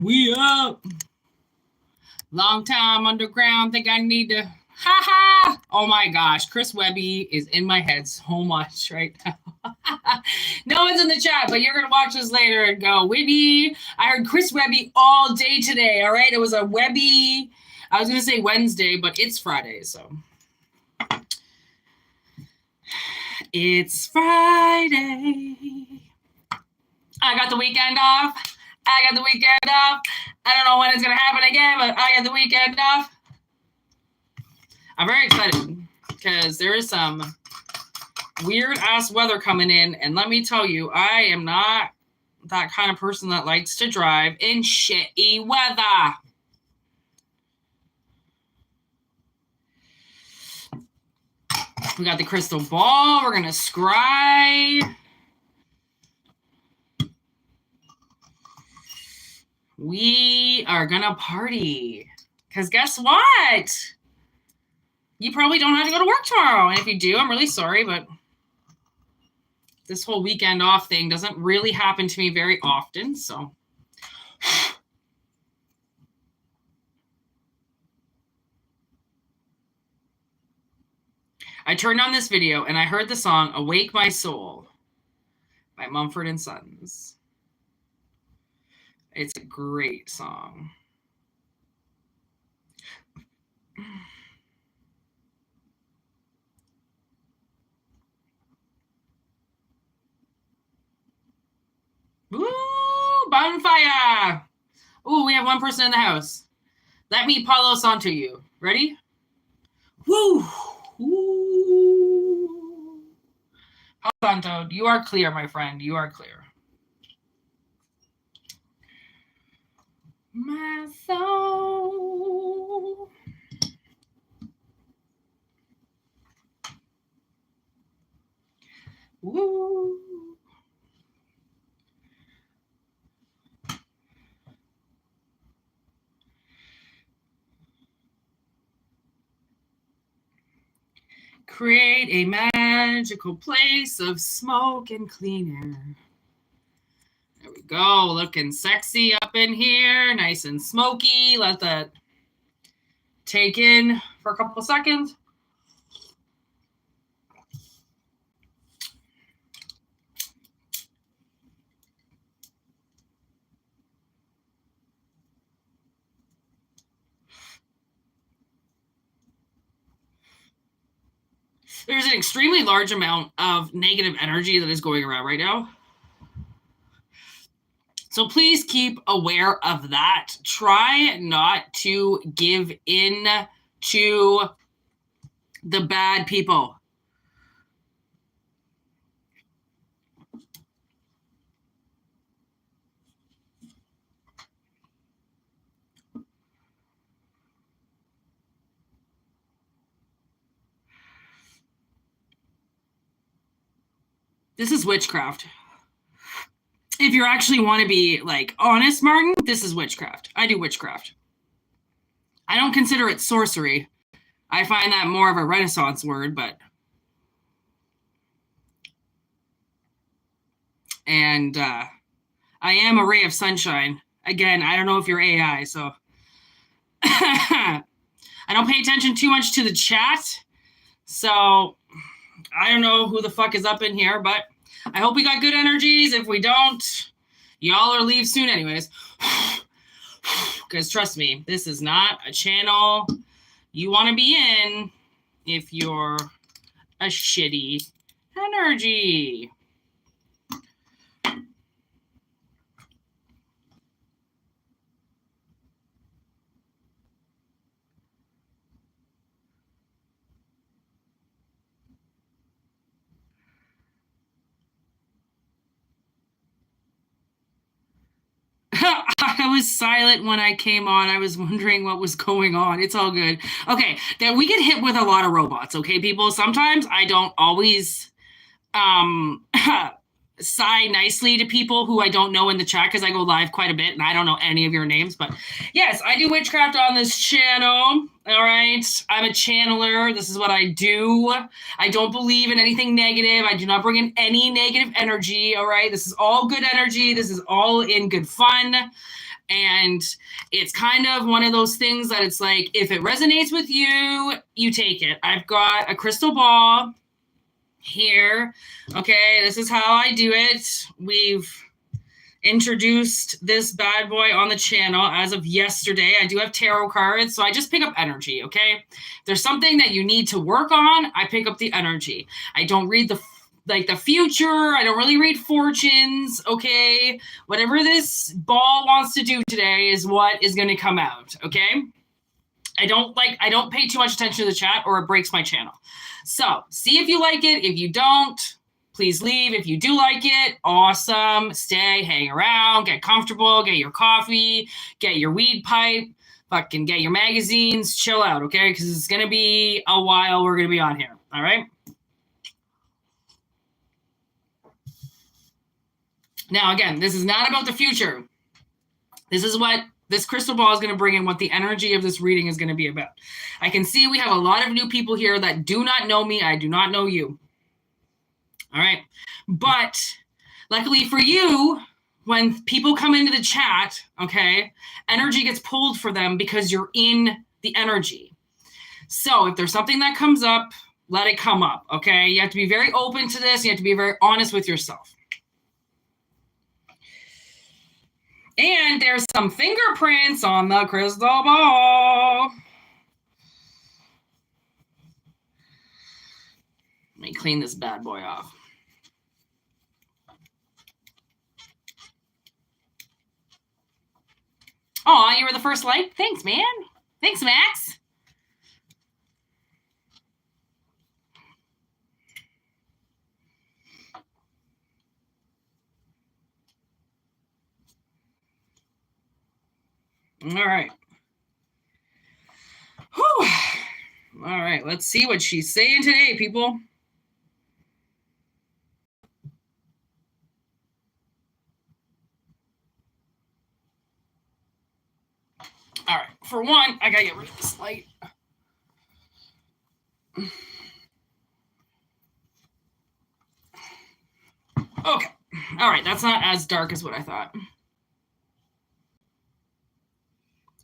We up. Long time underground. Think I need to. Ha ha. Oh my gosh. Chris Webby is in my head so much right now. No one's in the chat, but you're going to watch this later and go, Whitney, I heard Chris Webby all day today. All right. It was a Webby. I was going to say Wednesday, but it's Friday. So it's Friday. I got the weekend off. I got the weekend off. I don't know when it's going to happen again, but I got the weekend off. I'm very excited because there is some weird-ass weather coming in. And let me tell you, I am not that kind of person that likes to drive in shitty weather. We got the crystal ball. We're going to scry. We are going to party. Because guess what? You probably don't have to go to work tomorrow. And if you do, I'm really sorry, but this whole weekend off thing doesn't really happen to me very often. So I turned on this video and I heard the song Awake My Soul by Mumford & Sons. It's a great song. Woo! Bonfire! Ooh, we have one person in the house. Let me Paulo Santo you. Ready? Woo! Woo! Paulo Santo, you are clear, my friend. You are clear. My soul. Woo! Create a magical place of smoke and clean air. There we go. Looking sexy up in here. Nice and smoky. Let that take in for a couple seconds. There's an extremely large amount of negative energy that is going around right now. So please keep aware of that. Try not to give in to the bad people. This is witchcraft. If you actually want to be like honest, Martin, this is witchcraft. I do witchcraft. I don't consider it sorcery. I find that more of a Renaissance word, but. And I am a ray of sunshine. Again, I don't know if you're AI, so. I don't pay attention too much to the chat. So I don't know who the fuck is up in here, but I hope we got good energies. If we don't, y'all are leave soon anyways. Because trust me, this is not a channel you want to be in if you're a shitty energy. I was silent when I came on. I was wondering what was going on. It's all good. Okay, that we get hit with a lot of robots, okay, people? Sometimes I don't always sigh nicely to people who I don't know in the chat because I go live quite a bit and I don't know any of your names. But yes, I do witchcraft on this channel. All right. I'm a channeler. This is what I do. I don't believe in anything negative. I do not bring in any negative energy. All right. This is all good energy. This is all in good fun. And it's kind of one of those things that it's like, if it resonates with you, you take it. I've got a crystal ball here. Okay, this is how I do it. We've introduced this bad boy on the channel as of yesterday. I do have tarot cards, so I just pick up energy, okay? If there's something that you need to work on, I pick up the energy. I don't read the future. I don't really read fortunes, okay? Whatever this ball wants to do today is what is going to come out, okay? I don't pay too much attention to the chat or it breaks my channel. So, see if you like it. If you don't, please leave. If you do like it, awesome. Stay, hang around, get comfortable, get your coffee, get your weed pipe, fucking get your magazines, chill out, okay? Because it's going to be a while we're going to be on here, all right? Now, again, this is not about the future. This is what this crystal ball is going to bring in, what the energy of this reading is going to be about. I can see we have a lot of new people here that do not know me. I do not know you. All right. But luckily for you, when people come into the chat, okay, energy gets pulled for them because you're in the energy. So if there's something that comes up, let it come up, okay? You have to be very open to this. You have to be very honest with yourself. And there's some fingerprints on the crystal ball. Let me clean this bad boy off. Oh, you were the first like? Thanks, man. Thanks, Max. All right. Whew. All right, let's see what she's saying today, people. All right, for one, I gotta get rid of this light. Okay, all right, that's not as dark as what I thought.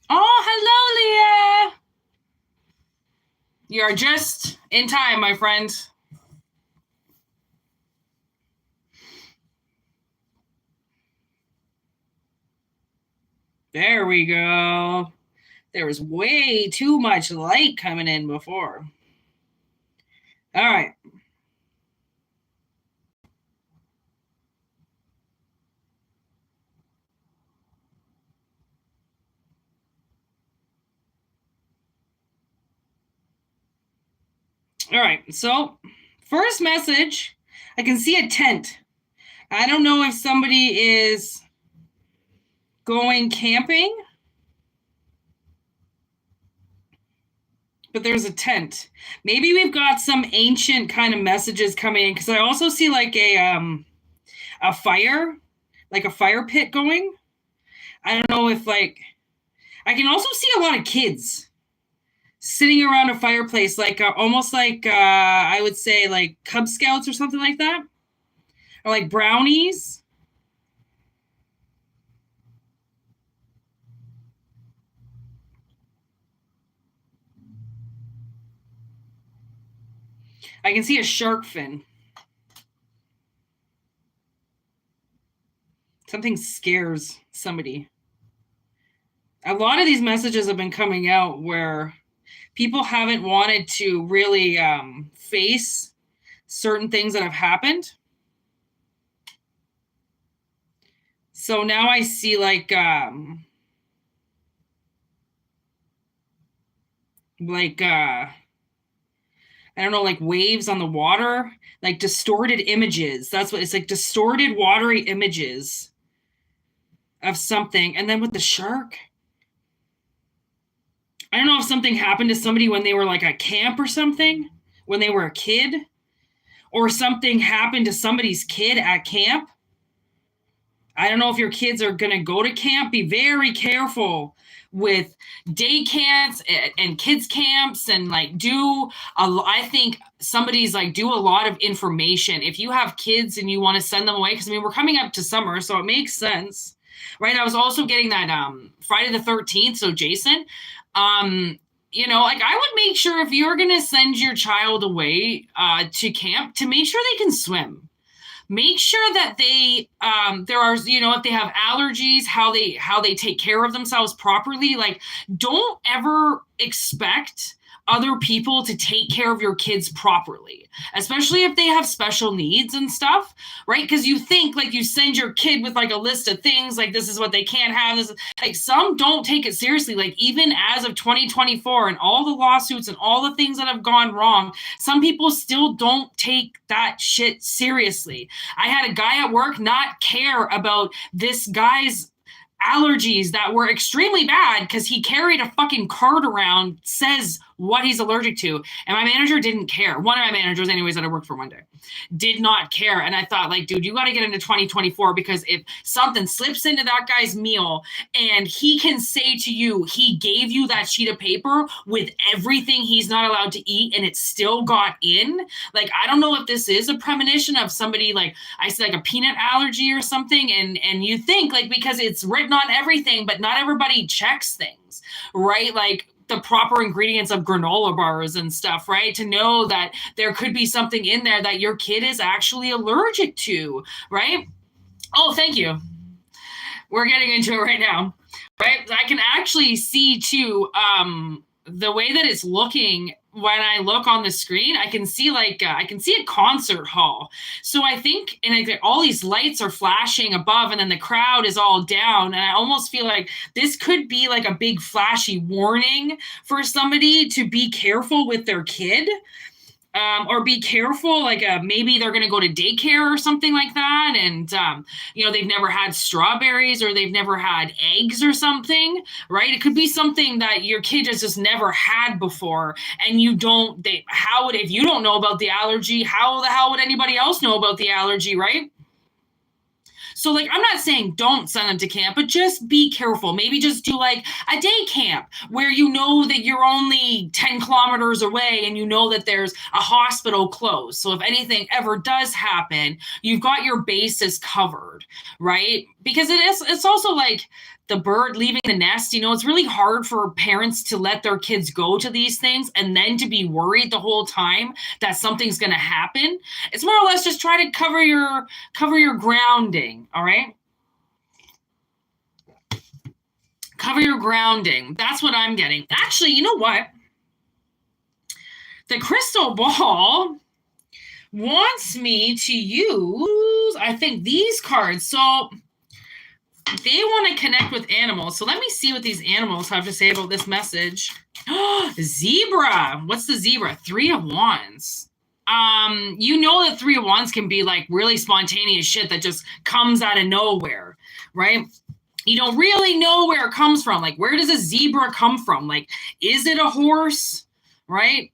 Oh, hello, Leah. You are just in time, my friend. There we go. There was way too much light coming in before. All right. All right, so first message, I can see a tent. I don't know if somebody is going camping, but there's a tent. Maybe we've got some ancient kind of messages coming in, because I also see like a fire, like a fire pit going. I don't know if like, I can also see a lot of kids sitting around a fireplace, like almost like I would say like Cub Scouts or something like that, or like brownies. I can see a shark fin. Something scares somebody. A lot of these messages have been coming out where people haven't wanted to really face certain things that have happened. So now I see like I don't know, like waves on the water, like distorted images. That's what it's like, distorted watery images of something. And then with the shark, I don't know if something happened to somebody when they were like at camp or something, when they were a kid, or something happened to somebody's kid at camp. I don't know if your kids are going to go to camp. Be very careful with day camps and kids camps, and like I think somebody's like do a lot of information. If you have kids and you want to send them away, because I mean, we're coming up to summer, so it makes sense right? I was also getting that Friday the 13th, so Jason. Like I would make sure if you're going to send your child away to camp to make sure they can swim. Make sure that they there are, if they have allergies, how they take care of themselves properly. Like, don't ever expect other people to take care of your kids properly, especially if they have special needs and stuff, right? Because you think like you send your kid with like a list of things, like this is what they can't have. This like some don't take it seriously. Like even as of 2024 and all the lawsuits and all the things that have gone wrong, some people still don't take that shit seriously. I had a guy at work not care about this guy's allergies that were extremely bad because he carried a fucking card around, says what he's allergic to. And my manager didn't care. One of my managers, anyways, that I worked for one day, did not care. And I thought, like, dude, you got to get into 2024 because if something slips into that guy's meal and he can say to you, he gave you that sheet of paper with everything he's not allowed to eat and it still got in. Like, I don't know if this is a premonition of somebody, like I said, like a peanut allergy or something. And you think, like, because it's written on everything, but not everybody checks things, right? Like, the proper ingredients of granola bars and stuff, right? To know that there could be something in there that your kid is actually allergic to, right? Oh, thank you. We're getting into it right now, right? I can actually see too, the way that it's looking when I look on the screen, I can see a concert hall. So I think, and all these lights are flashing above and then the crowd is all down. And I almost feel like this could be like a big flashy warning for somebody to be careful with their kid. Or be careful, like maybe they're going to go to daycare or something like that. And, they've never had strawberries or they've never had eggs or something, right? It could be something that your kid has just never had before. And if you don't know about the allergy, how the hell would anybody else know about the allergy, right? So, like, I'm not saying don't send them to camp, but just be careful. Maybe just do, like, a day camp where you know that you're only 10 kilometers away and you know that there's a hospital close. So if anything ever does happen, you've got your bases covered, right? Because it's also like the bird leaving the nest. It's really hard for parents to let their kids go to these things and then to be worried the whole time that something's going to happen. It's more or less just try to cover your grounding. All right. Cover your grounding. That's what I'm getting. Actually, you know what? The crystal ball wants me to use, I think, these cards. So they want to connect with animals. So let me see what these animals have to say about this message. Zebra. What's the zebra? 3 of Wands. That 3 of Wands can be like really spontaneous shit that just comes out of nowhere, right? You don't really know where it comes from. Like, where does a zebra come from? Like, is it a horse, right?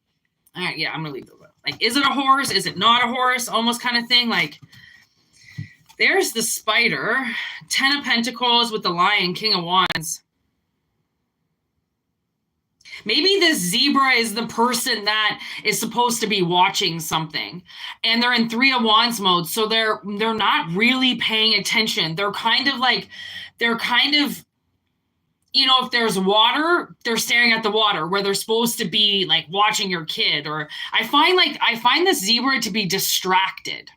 Yeah, I'm going to leave it. Like, is it a horse? Is it not a horse? Almost kind of thing. Like, there's the spider, 10 of Pentacles with the lion, King of Wands. Maybe this zebra is the person that is supposed to be watching something and they're in 3 of Wands mode. So they're not really paying attention. They're kind of, if there's water, they're staring at the water where they're supposed to be like watching your kid. Or I find this zebra to be distracted.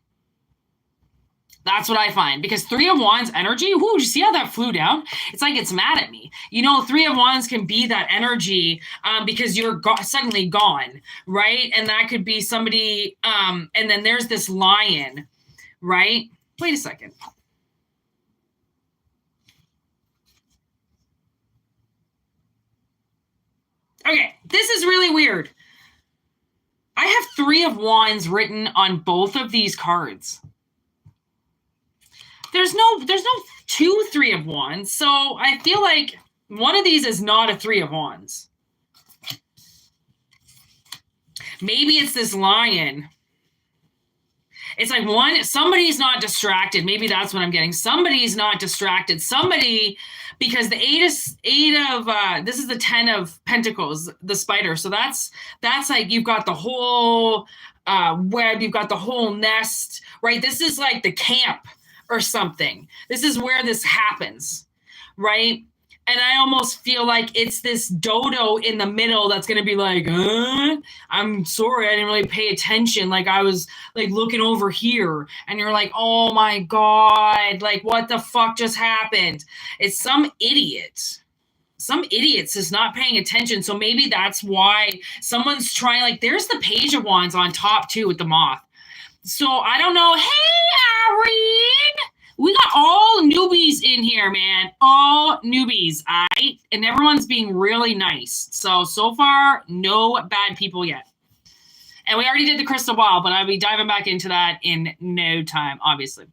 That's what I find, because 3 of Wands energy, did you see how that flew down? It's like it's mad at me. 3 of Wands can be that energy because you're suddenly gone, right? And that could be somebody, and then there's this lion, right? Wait a second. Okay, this is really weird. I have 3 of Wands written on both of these cards. There's no 2 3 of Wands. So I feel like one of these is not a 3 of Wands. Maybe it's this lion. It's like somebody's not distracted. Maybe that's what I'm getting. Somebody's not distracted. Somebody, because the this is the 10 of Pentacles, the spider. So that's like you've got the whole web, you've got the whole nest, right? This is like the camp or something. This is where this happens, right? And I almost feel like it's this dodo in the middle that's going to be like, I'm sorry, I didn't really pay attention. Like I was like looking over here and you're like, oh my God, like what the fuck just happened? It's some idiot. Some idiots is not paying attention. So maybe that's why someone's trying, like there's the Page of Wands on top too with the moth. So I don't know. Hey, Irene. We got all newbies in here, man. All newbies, all right? And everyone's being really nice. So far, no bad people yet. And we already did the crystal ball, but I'll be diving back into that in no time, obviously.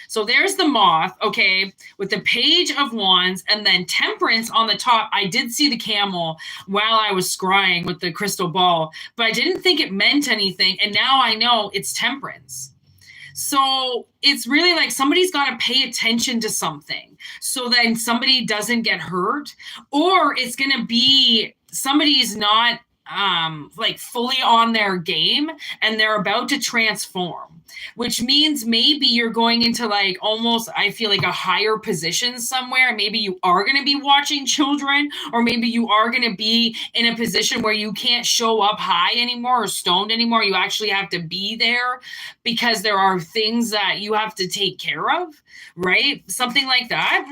So there's the moth, okay, with the Page of Wands and then Temperance on the top. I did see the camel while I was scrying with the crystal ball, but I didn't think it meant anything. And now I know it's Temperance. So it's really like somebody's got to pay attention to something so then somebody doesn't get hurt, or it's going to be somebody's not like fully on their game and they're about to transform, which means maybe you're going into like almost, I feel like a higher position somewhere. Maybe you are going to be watching children, or maybe you are going to be in a position where you can't show up high anymore or stoned anymore. You actually have to be there because there are things that you have to take care of, right? Something like that.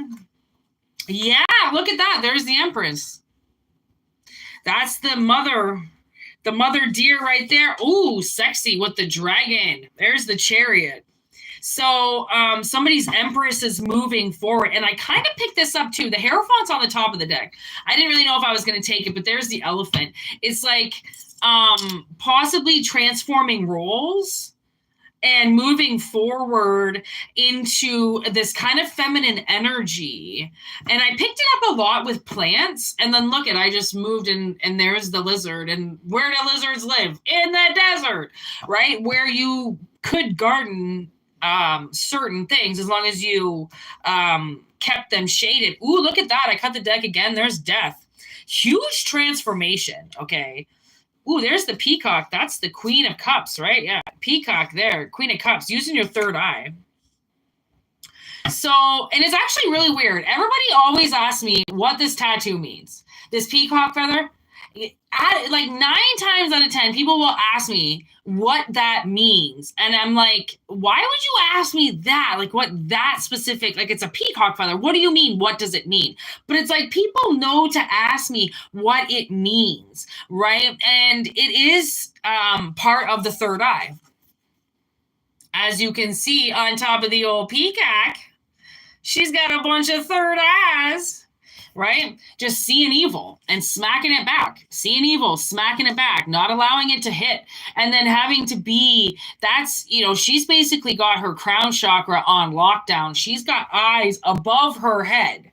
Yeah, look at that. There's the Empress. That's the mother deer right there. Ooh, sexy with the dragon. There's the Chariot. So somebody's Empress is moving forward. And I kind of picked this up too. The Hierophant's on the top of the deck. I didn't really know if I was going to take it, but there's the Elephant. It's like possibly transforming roles and moving forward into this kind of feminine energy. And I picked it up a lot with plants. And then look at, I just moved and there's the lizard. And where do lizards live? In the desert, right? Where you could garden certain things as long as you kept them shaded. Ooh, look at that. I cut the deck again. There's Death. Huge transformation, okay? Ooh, there's the Peacock. That's the Queen of Cups, right? Yeah, Peacock there, Queen of Cups, using your third eye. So, and it's actually really weird. Everybody always asks me what this tattoo means. This peacock feather. Like 9 times out of 10, people will ask me what that means. And I'm like, why would you ask me that? Like what that specific, like it's a peacock feather. What do you mean? What does it mean? But it's like people know to ask me what it means, right? And it is part of the third eye. As you can see on top of the old peacock, she's got a bunch of third eyes. Right? Just seeing evil and smacking it back. Seeing evil, smacking it back, not allowing it to hit. And then having to be, that's, you know, she's basically got her crown chakra on lockdown. She's got eyes above her head,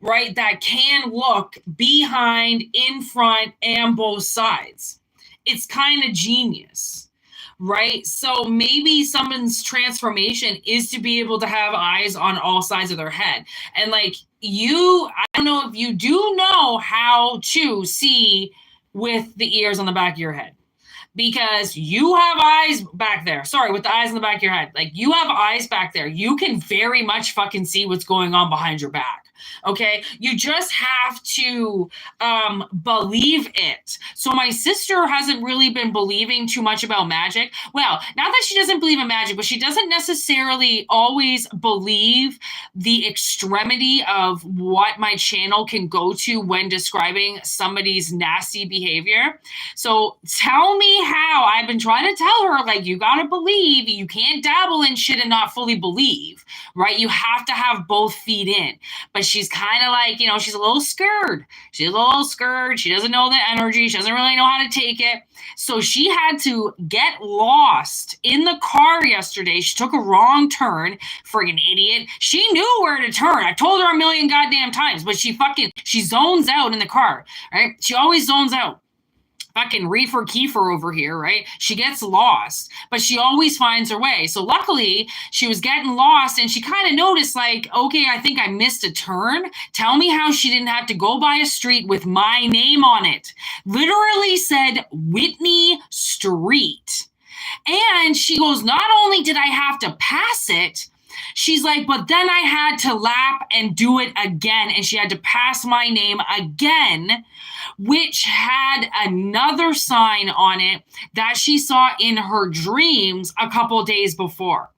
right? That can look behind, in front, and both sides. It's kind of genius. Right? So maybe someone's transformation is to be able to have eyes on all sides of their head. And like I don't know if you do know how to see with the ears on the back of your head. Because you have eyes back there. Sorry, with the eyes in the back of your head. Like you have eyes back there. You can very much fucking see what's going on behind your back. Okay, you just have to believe it. So my sister hasn't really been believing too much about magic. Well, not that she doesn't believe in magic, but she doesn't necessarily always believe the extremity of what my channel can go to when describing somebody's nasty behavior. So tell me how. I've been trying to tell her, like, you gotta believe. You can't dabble in shit and not fully believe, right? You have to have both feet in. But she's kind of like, you know, she's a little scared. She's a little scared. She doesn't know the energy. She doesn't really know how to take it. So she had to get lost in the car yesterday. She took a wrong turn. Friggin' idiot. She knew where to turn. I told her a million goddamn times, but she zones out in the car, right? She always zones out. Fucking reefer Kiefer over here, right? She gets lost, but she always finds her way. So luckily, she was getting lost and she kind of noticed, like, okay, I think I missed a turn. Tell me how she didn't have to go by a street with my name on it. Literally said Whitney Street. And she goes, not only did I have to pass it, She's like, but then I had to lap and do it again. And she had to pass my name again, which had another sign on it that she saw in her dreams a couple days before.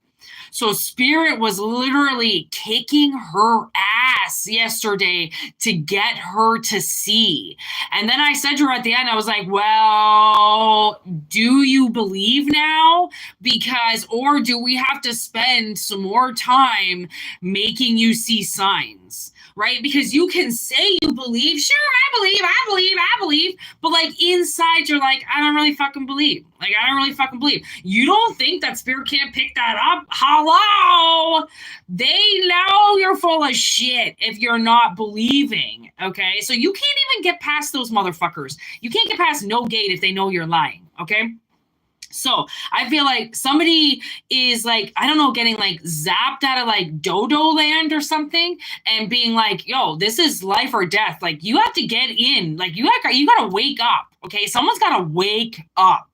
So Spirit was literally kicking her ass yesterday to get her to see. And then I said to her at the end, I was like, well, do you believe now? Because, or do we have to spend some more time making you see signs? Right? Because you can say you believe, sure, I believe, but like inside you're like, I don't really fucking believe. Like, I don't really fucking believe. You don't think that Spirit can't pick that up? Hello? They know you're full of shit if you're not believing, okay? So you can't even get past those motherfuckers. You can't get past no gate if they know you're lying, okay? So I feel like somebody is like, I don't know, getting like zapped out of like dodo land or something and being like, yo, this is life or death. Like you have to get in, like you got to wake up. Okay. Someone's got to wake up.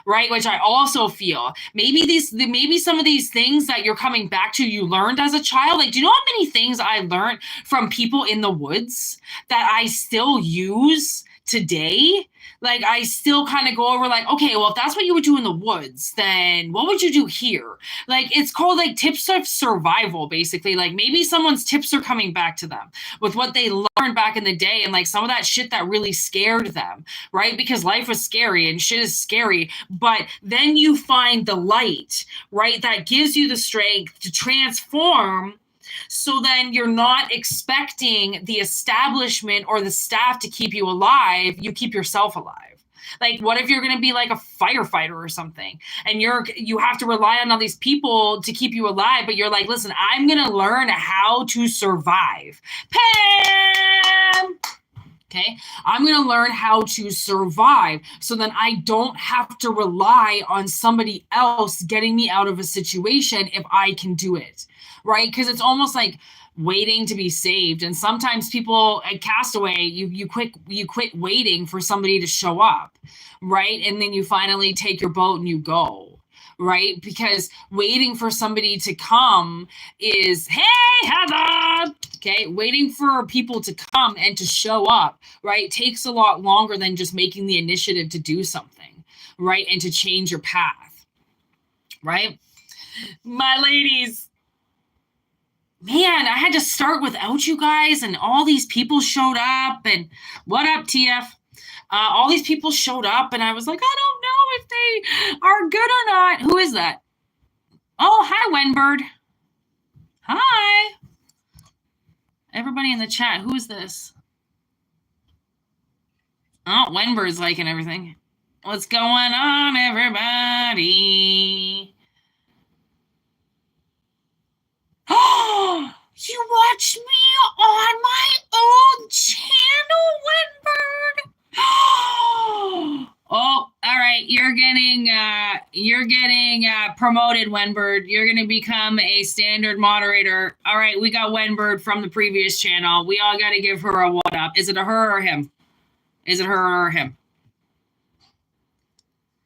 Right. Which I also feel maybe some of these things that you're coming back to, you learned as a child. Like, do you know how many things I learned from people in the woods that I still use today? Like, I still kind of go over like, okay, well, if that's what you would do in the woods, then what would you do here? Like, it's called like tips of survival, basically. Like maybe someone's tips are coming back to them with what they learned back in the day and like some of that shit that really scared them, right? Because life was scary and shit is scary. But then you find the light, right? That gives you the strength to transform. So then you're not expecting the establishment or the staff to keep you alive. You keep yourself alive. Like, what if you're going to be like a firefighter or something and you have to rely on all these people to keep you alive, but you're like, listen, I'm going to learn how to survive. Pam! Okay, I'm going to learn how to survive so then I don't have to rely on somebody else getting me out of a situation if I can do it. Right? Because it's almost like waiting to be saved. And sometimes people at Castaway, you quit waiting for somebody to show up, right? And then you finally take your boat and you go, right? Because waiting for somebody to come is, hey, Heather, okay? Waiting for people to come and to show up, right? Takes a lot longer than just making the initiative to do something, right? And to change your path, right? My ladies, man, I had to start without you guys, and all these people showed up. And what up, TF? All these people showed up, and I was like, I don't know if they are good or not. Who is that? Oh, hi, Wenbird. Hi. Everybody in the chat, who is this? Oh, Wenbird's liking everything. What's going on, everybody? Oh, you watched me on my own channel, Wenbird. Oh, all right. You're getting promoted, Wenbird. You're gonna become a standard moderator. All right, we got Wenbird from the previous channel. We all gotta give her a what up. Is it a her or him? Is it her or him?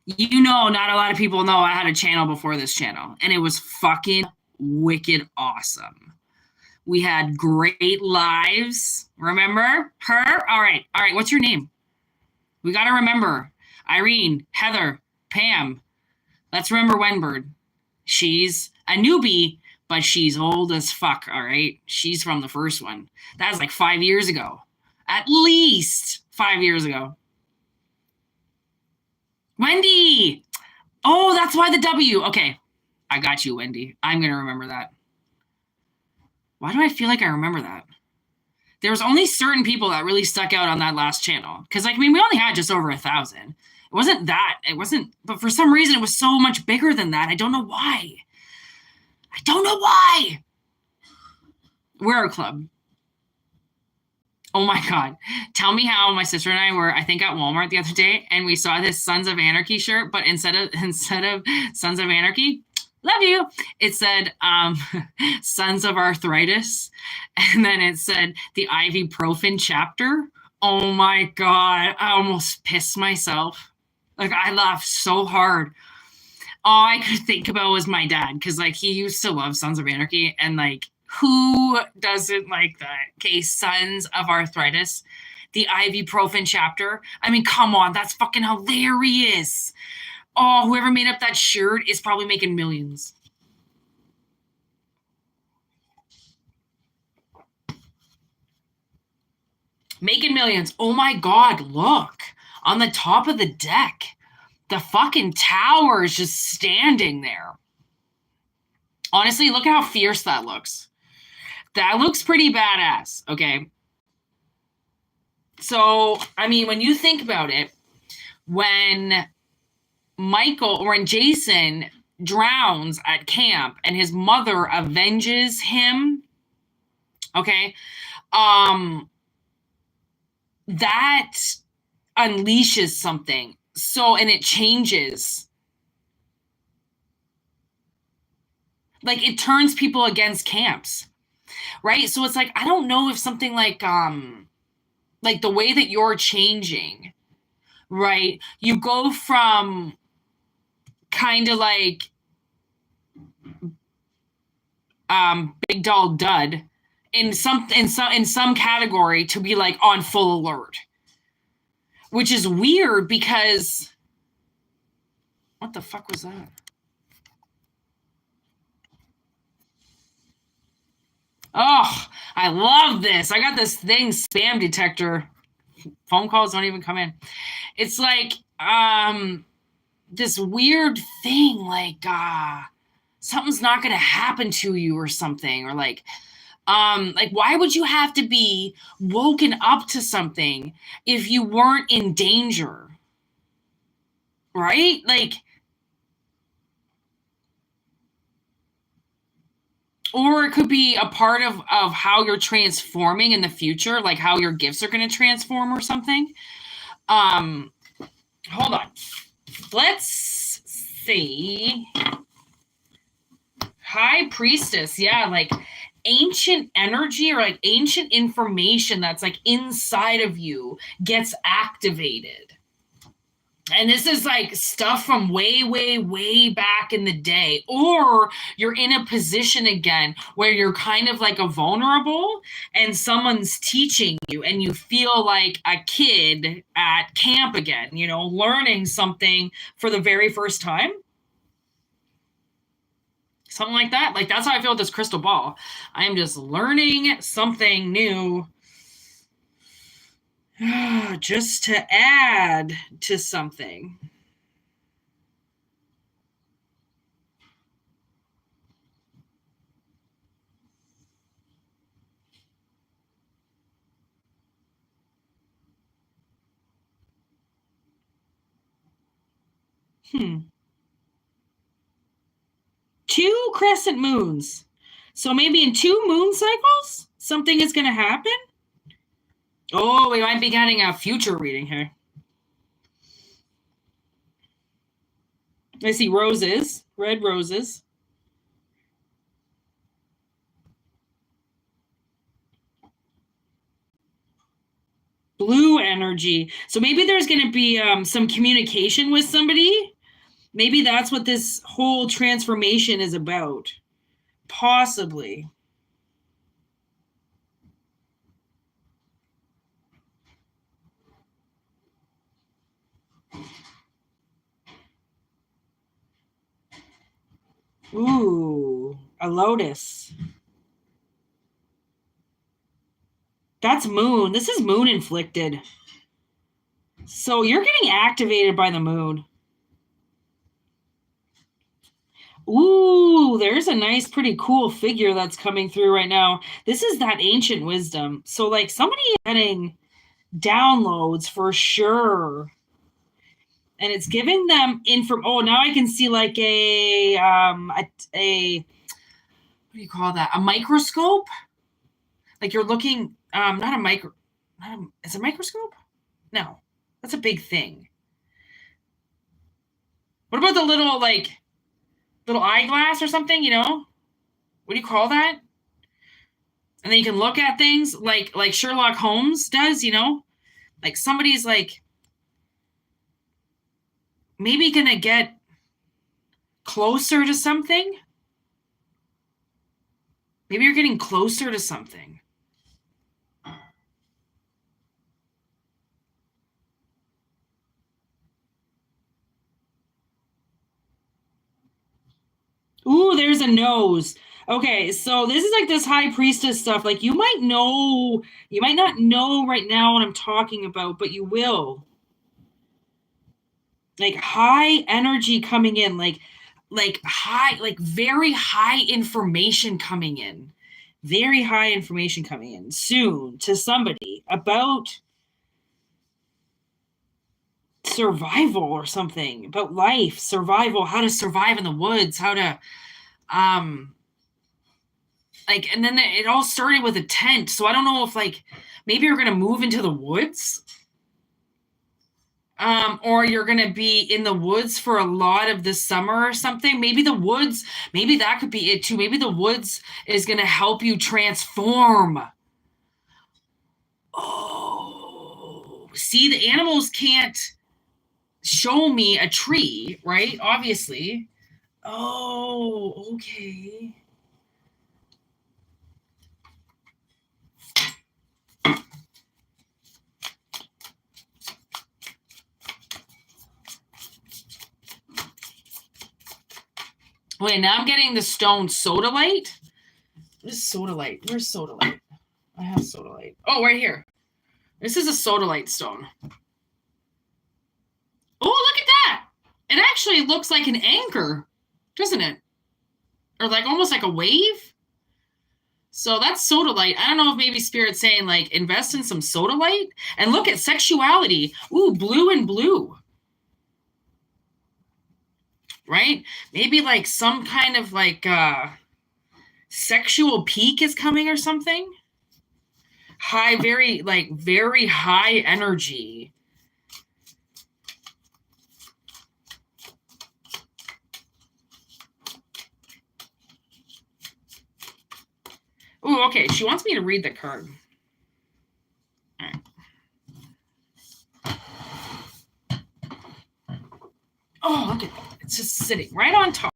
You know, not a lot of people know I had a channel before this channel, and it was fucking wicked awesome. We had great lives. Remember her? All right. What's your name? We got to remember Irene, Heather, Pam. Let's remember Wenbird. She's a newbie, but she's old as fuck. All right. She's from the first one. That was like 5 years ago. At least 5 years ago. Wendy. Oh, that's why the W. Okay. I got you, Wendy. I'm going to remember that. Why do I feel like I remember that? There was only certain people that really stuck out on that last channel. Because, like, I mean, we only had just over 1,000. It wasn't that. It wasn't. But for some reason, it was so much bigger than that. I don't know why. We're a club. Oh, my God. Tell me how my sister and I were, I think, at Walmart the other day. And we saw this Sons of Anarchy shirt. But instead of Sons of Anarchy, love you, it said Sons of Arthritis, and then it said the ibuprofen chapter. Oh my God, I almost pissed myself. Like, I laughed so hard. all I could think about was my dad, because like he used to love Sons of Anarchy, and like who doesn't like that? Okay, Sons of Arthritis, the ibuprofen chapter. I mean, come on, that's fucking hilarious. Oh, whoever made up that shirt is probably making millions. Making millions. Oh my God, look. On the top of the deck, the fucking tower is just standing there. Honestly, look at how fierce that looks. That looks pretty badass, okay? So, I mean, when you think about it, when Jason drowns at camp and his mother avenges him, okay, that unleashes something. So, and it changes. Like, it turns people against camps, right? So it's like, I don't know if something like the way that you're changing, right? You go from kind of like big doll dud in some category to be like on full alert, which is weird because what the fuck was that? Oh, I love this. I got this thing, spam detector. Phone calls don't even come in. It's like this weird thing, like something's not gonna happen to you or something, or like why would you have to be woken up to something if you weren't in danger? Right? Like, or it could be a part of how you're transforming in the future, like how your gifts are going to transform or something. Hold on. Let's see. High Priestess. Yeah, like ancient energy or like ancient information that's like inside of you gets activated. And this is like stuff from way, way, way back in the day. Or you're in a position again where you're kind of like a vulnerable and someone's teaching you and you feel like a kid at camp again, you know, learning something for the very first time. Something like that. Like, that's how I feel with this crystal ball. I am just learning something new just to add to something. Two crescent moons. So maybe in 2 moon cycles, something is going to happen? Oh, we might be getting a future reading here. I see roses, red roses. Blue energy. So maybe there's going to be some communication with somebody. Maybe that's what this whole transformation is about. Possibly. Ooh, a lotus. That's moon. This is moon inflicted. So you're getting activated by the moon. Ooh, there's a nice, pretty cool figure that's coming through right now. This is that ancient wisdom. So, like, somebody is getting downloads for sure. And it's giving them oh, now I can see like a what do you call that? A microscope? Like you're looking, not a micro, it's a microscope? No, that's a big thing. What about the little, like, little eyeglass or something, you know? What do you call that? And then you can look at things like Sherlock Holmes does, you know? Like somebody's like maybe gonna get closer to something. Maybe you're getting closer to something. Ooh, there's a nose. Okay, so this is like this high priestess stuff. Like you might not know right now what I'm talking about, but you will. Like high energy coming in, like high, like very high information coming in. Very high information coming in soon to somebody about survival or something, about life, survival, how to survive in the woods, how to like, and then it all started with a tent. So I don't know if like maybe you're gonna move into the woods, or you're gonna be in the woods for a lot of the summer or something. Maybe the woods, maybe that could be it too. Maybe the woods is gonna help you transform. Oh, see, the animals can't show me a tree, right? Obviously. Oh, okay. Wait, now I'm getting the stone sodalite. What is sodalite? Where's sodalite? I have sodalite. Oh, right here. This is a sodalite stone. Oh, look at that. It actually looks like an anchor, doesn't it? Or like almost like a wave. So that's sodalite. I don't know if maybe Spirit's saying like invest in some sodalite. And look at sexuality. Ooh, blue and blue. Right? Maybe like some kind of like sexual peak is coming or something. High, very high energy. Ooh, okay. She wants me to read the card. All right. Oh, look at that. It's just sitting right on top.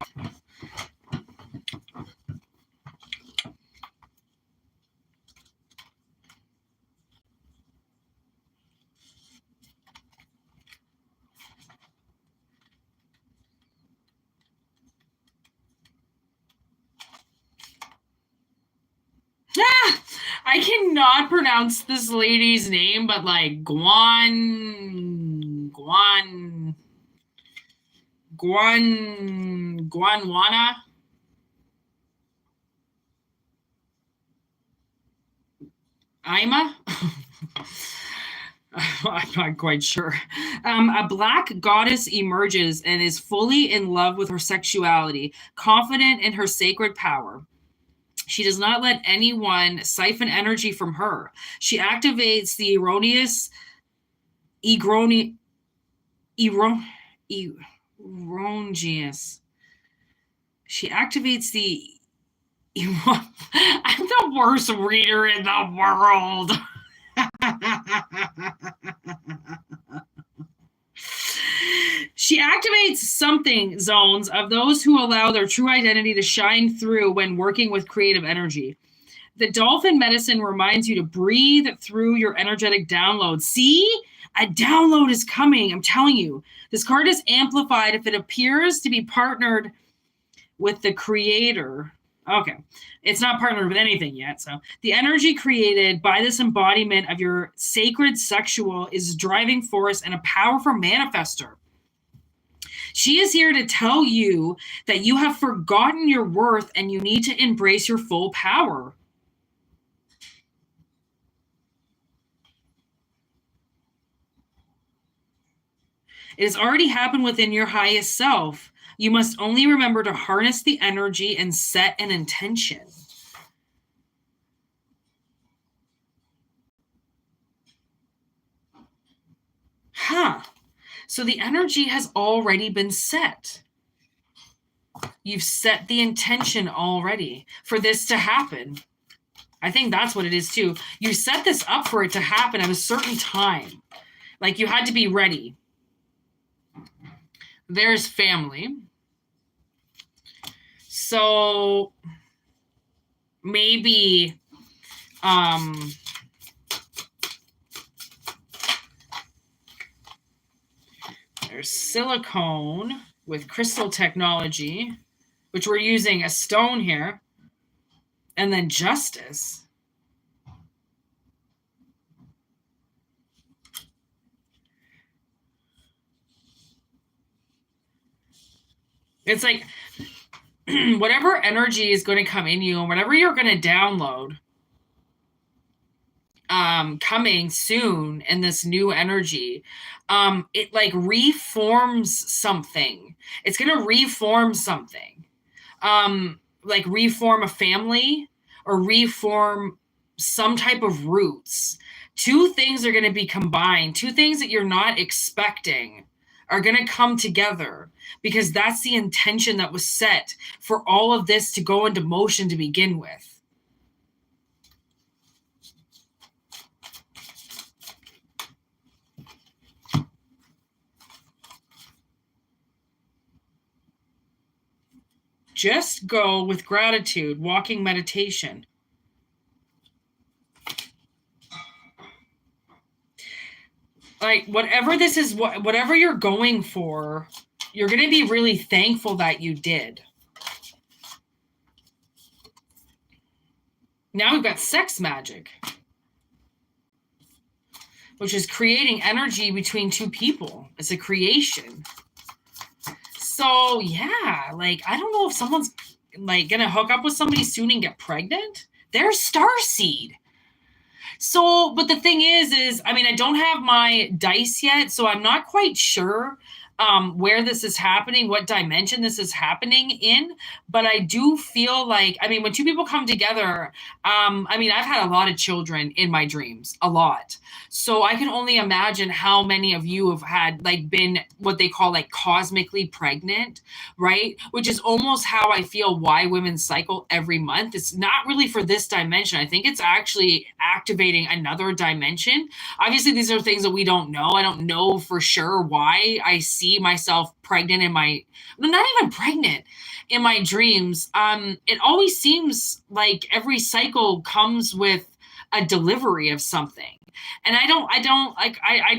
I cannot pronounce this lady's name, but like Guanwana. Ima? I'm not quite sure. A black goddess emerges and is fully in love with her sexuality, confident in her sacred power. She does not let anyone siphon energy from her. She activates the erroneous. She activates the. I'm the worst reader in the world. She activates something zones of those who allow their true identity to shine through when working with creative energy. The dolphin medicine reminds you to breathe through your energetic download. See? A download is coming. I'm telling you. This card is amplified if it appears to be partnered with the creator. Okay. It's not partnered with anything yet. So the energy created by this embodiment of your sacred sexual is a driving force and a powerful manifester. She is here to tell you that you have forgotten your worth and you need to embrace your full power. It has already happened within your highest self. You must only remember to harness the energy and set an intention. Huh. So the energy has already been set. You've set the intention already for this to happen. I think that's what it is too. You set this up for it to happen at a certain time. Like you had to be ready. There's family. So maybe there's silicone with crystal technology, which we're using a stone here, and then justice. It's like whatever energy is going to come in you and whatever you're going to download coming soon in this new energy, it like reforms something. It's going to reform something, like reform a family or reform some type of roots. Two things are going to be combined. Two things that you're not expecting are going to come together, because that's the intention that was set for all of this to go into motion to begin with. Just go with gratitude, walking meditation. Like whatever this is, whatever you're going for, you're going to be really thankful that you did. Now we've got sex magic, which is creating energy between two people. It's a creation. So yeah, like I don't know if someone's like gonna hook up with somebody soon and get pregnant. They're starseed. So, but the thing is I mean, I don't have my dice yet, so I'm not quite sure where this is happening, what dimension this is happening in. But I do feel like, I mean, when two people come together, I mean, I've had a lot of children in my dreams, a lot. So I can only imagine how many of you have had like been what they call like cosmically pregnant, right? Which is almost how I feel why women cycle every month. It's not really for this dimension. I think it's actually activating another dimension. Obviously, these are things that we don't know. I don't know for sure why I see myself pregnant in my, not even pregnant, in my dreams. It always seems like every cycle comes with a delivery of something. And I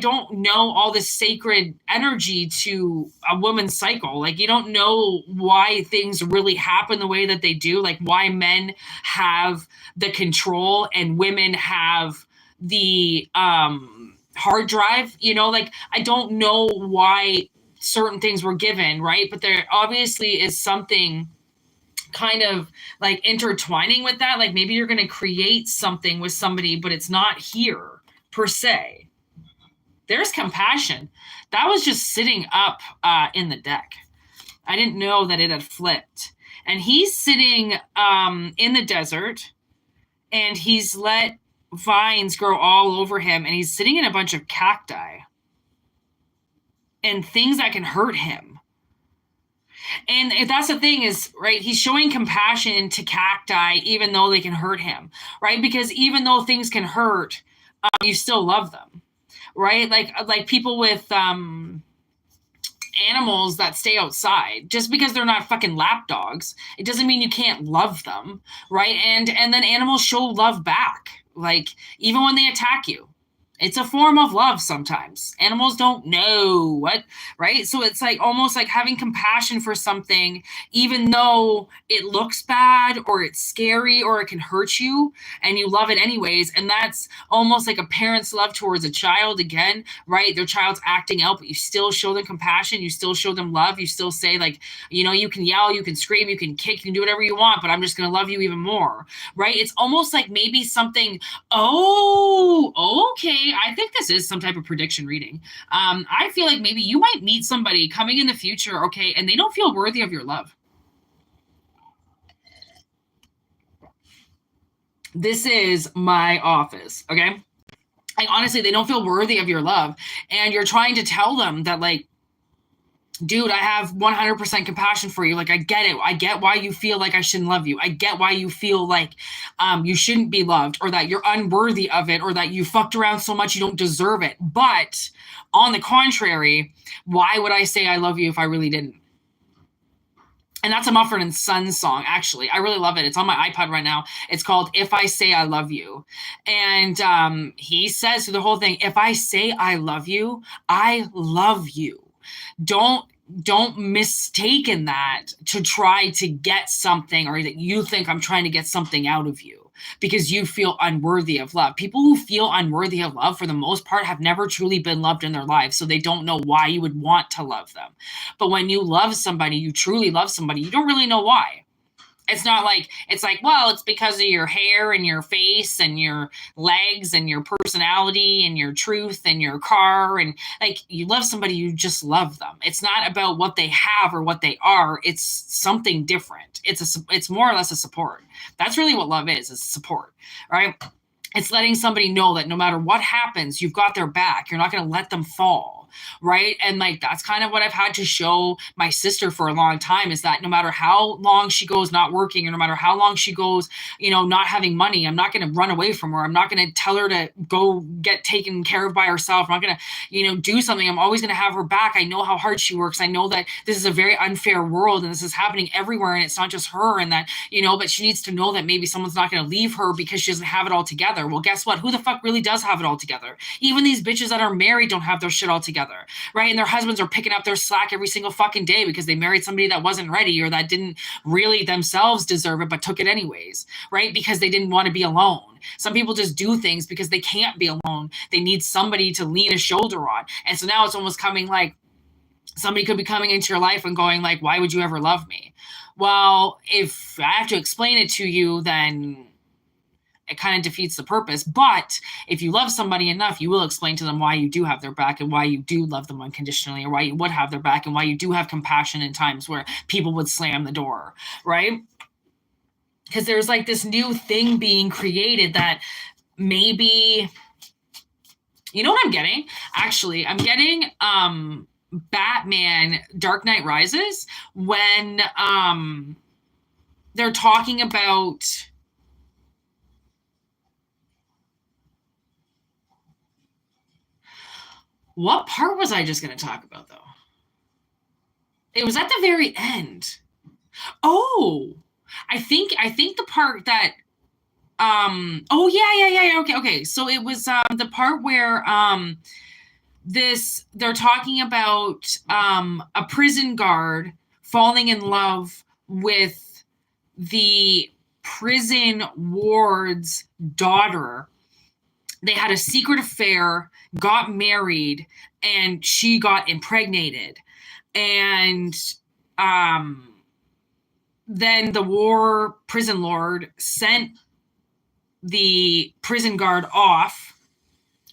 don't know all this sacred energy to a woman's cycle. Like, you don't know why things really happen the way that they do, like why men have the control and women have the hard drive, you know, like I don't know why certain things were given, right? But there obviously is something kind of like intertwining with that. Like maybe you're going to create something with somebody, but it's not here per se. There's compassion. That was just sitting up in the deck. I didn't know that it had flipped. And he's sitting in the desert, and he's let vines grow all over him, and he's sitting in a bunch of cacti and things that can hurt him. And if that's the thing is, right, he's showing compassion to cacti even though they can hurt him, right? Because even though things can hurt, you still love them, right? Like people with animals that stay outside, just because they're not fucking lap dogs, it doesn't mean you can't love them, right? And then animals show love back, like even when they attack you. It's a form of love sometimes. Animals don't know what, right? So it's like almost like having compassion for something, even though it looks bad or it's scary or it can hurt you, and you love it anyways. And that's almost like a parent's love towards a child again, right? Their child's acting out, but you still show them compassion. You still show them love. You still say like, you know, you can yell, you can scream, you can kick, you can do whatever you want, but I'm just going to love you even more, right? It's almost like maybe something, okay, I think this is some type of prediction reading. I feel like maybe you might meet somebody coming in the future, okay, and they don't feel worthy of your love. This is my office, okay? Like, honestly, they don't feel worthy of your love. And you're trying to tell them that, like, dude, I have 100% compassion for you. Like, I get it. I get why you feel like I shouldn't love you. I get why you feel like you shouldn't be loved, or that you're unworthy of it, or that you fucked around so much you don't deserve it. But on the contrary, why would I say I love you if I really didn't? And that's a Mumford & Sons song, actually. I really love it. It's on my iPod right now. It's called If I Say I Love You. And he says through the whole thing, if I say I love you, I love you. Don't mistake in that to try to get something, or that you think I'm trying to get something out of you because you feel unworthy of love. People who feel unworthy of love, for the most part, have never truly been loved in their lives, so they don't know why you would want to love them. But when you love somebody, you truly love somebody, you don't really know why. It's not like, it's like, well, it's because of your hair and your face and your legs and your personality and your truth and your car. And like, you love somebody, you just love them. It's not about what they have or what they are. It's something different. It's more or less a support. That's really what love is support, right? It's letting somebody know that no matter what happens, you've got their back. You're not going to let them fall, right? And like, that's kind of what I've had to show my sister for a long time, is that no matter how long she goes not working, or no matter how long she goes, not having money, I'm not going to run away from her. I'm not going to tell her to go get taken care of by herself. I'm not going to, do something. I'm always going to have her back. I know how hard she works. I know that this is a very unfair world, and this is happening everywhere, and it's not just her, and that, but she needs to know that maybe someone's not going to leave her because she doesn't have it all together. Well, guess what? Who the fuck really does have it all together? Even these bitches that are married don't have their shit all together, right? And their husbands are picking up their slack every single fucking day because they married somebody that wasn't ready, or that didn't really themselves deserve it, but took it anyways, right? Because they didn't want to be alone. Some people just do things because they can't be alone. They need somebody to lean a shoulder on. And so now it's almost coming like, somebody could be coming into your life and going like, why would you ever love me? Well, if I have to explain it to you, then it kind of defeats the purpose. But if you love somebody enough, you will explain to them why you do have their back, and why you do love them unconditionally, or why you would have their back, and why you do have compassion in times where people would slam the door, right? Because there's like this new thing being created that maybe, you know what I'm getting? Actually, I'm getting Batman Dark Knight Rises, when they're talking about, what part was I just going to talk about, though? It was at the very end. Oh, I think the part that, oh yeah. Okay. So it was the part where they're talking about a prison guard falling in love with the prison ward's daughter. They had a secret affair, got married, and she got impregnated. And then the prison lord sent the prison guard off,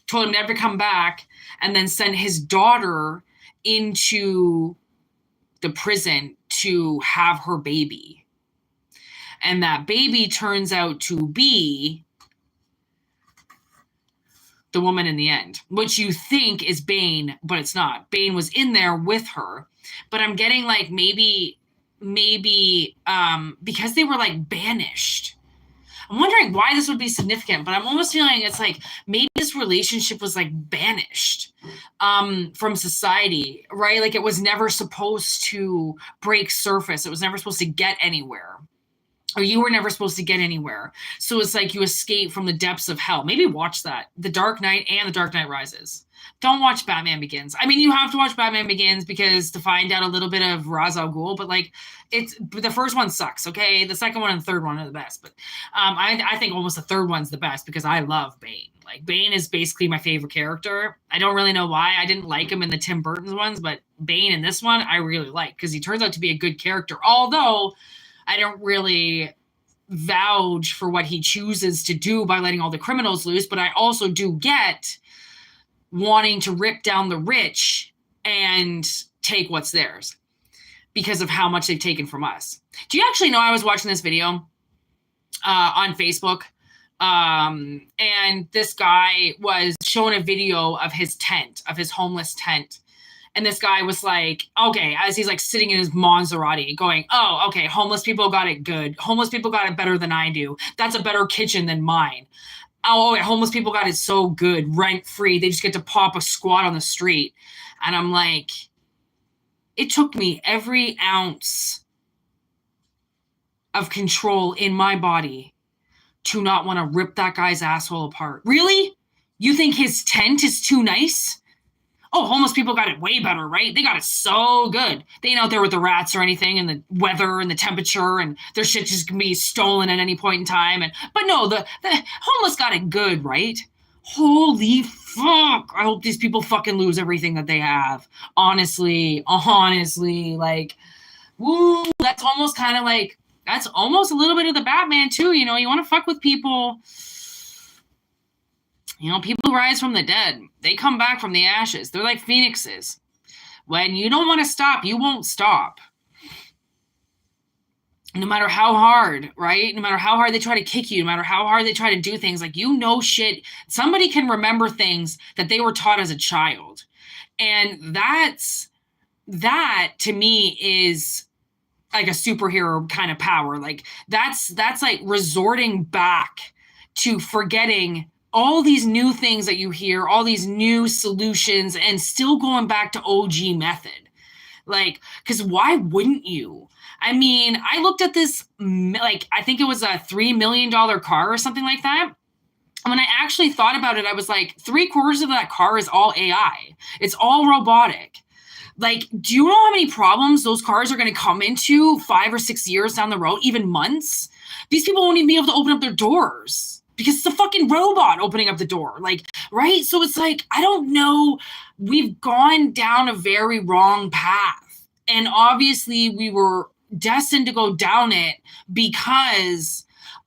told him never to come back, and then sent his daughter into the prison to have her baby. And that baby turns out to be the woman in the end, which you think is Bane, but it's not. Bane was in there with her. But I'm getting like maybe because they were like banished. I'm wondering why this would be significant, but I'm almost feeling it's like maybe this relationship was like banished from society, right? Like it was never supposed to break surface. It was never supposed to get anywhere. Or you were never supposed to get anywhere. So it's like you escape from the depths of hell. Maybe watch that. The Dark Knight and The Dark Knight Rises. Don't watch Batman Begins. I mean, you have to watch Batman Begins because to find out a little bit of Ra's al Ghul, but like the first one sucks, okay? The second one and the third one are the best. But I think almost the third one's the best because I love Bane. Like Bane is basically my favorite character. I don't really know why. I didn't like him in the Tim Burton ones, but Bane in this one I really like because he turns out to be a good character. Although I don't really vouch for what he chooses to do by letting all the criminals loose, but I also do get wanting to rip down the rich and take what's theirs because of how much they've taken from us. Do you actually know I was watching this video on Facebook, and this guy was showing a video of his tent, of his homeless tent. And this guy was like, okay, as he's like sitting in his Maserati going, oh, okay, homeless people got it good. Homeless people got it better than I do. That's a better kitchen than mine. Oh, okay, homeless people got it so good, rent free. They just get to pop a squat on the street. And I'm like, it took me every ounce of control in my body to not want to rip that guy's asshole apart. Really? You think his tent is too nice? Oh, homeless people got it way better, right? They got it so good. They ain't out there with the rats or anything, and the weather and the temperature, and their shit just can be stolen at any point in time. But no, the homeless got it good, right? Holy fuck! I hope these people fucking lose everything that they have. Honestly, like, woo! That's almost kind of like, that's almost a little bit of the Batman too. You want to fuck with people. People rise from the dead. They come back from the ashes. They're like phoenixes. When you don't want to stop, you won't stop. No matter how hard, right? No matter how hard they try to kick you, no matter how hard they try to do things, like, shit. Somebody can remember things that they were taught as a child. And that to me is like a superhero kind of power. Like that's like resorting back to forgetting all these new things that you hear, all these new solutions, and still going back to OG method. Like, because why wouldn't you? I mean, I looked at this, like, I think it was a $3 million car or something like that. And when I actually thought about it, I was like, 3/4 of that car is all AI. It's all robotic. Like, do you know how many problems those cars are going to come into 5 or 6 years down the road, even months? These people won't even be able to open up their doors because it's a fucking robot opening up the door. Like, right? So it's like, I don't know. We've gone down a very wrong path. And obviously we were destined to go down it because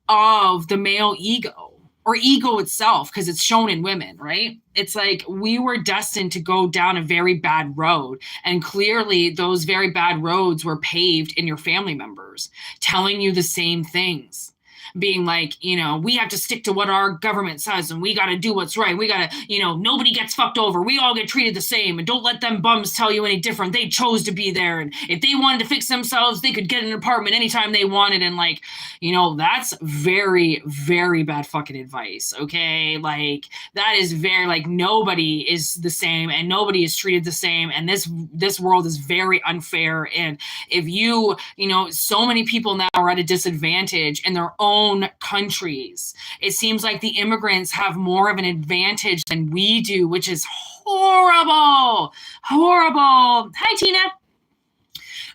of the male ego. Or ego itself, because it's shown in women, right? It's like we were destined to go down a very bad road. And clearly those very bad roads were paved in your family members, telling you the same things. Being like, we have to stick to what our government says, and we got to do what's right. We got to, nobody gets fucked over. We all get treated the same, and don't let them bums tell you any different. They chose to be there, and if they wanted to fix themselves, they could get an apartment anytime they wanted. And like, that's very, very bad fucking advice. Okay. Like that is very, like, nobody is the same and nobody is treated the same. And this world is very unfair. And if so many people now are at a disadvantage in their own countries. It seems like the immigrants have more of an advantage than we do, which is horrible. Horrible. Hi, Tina.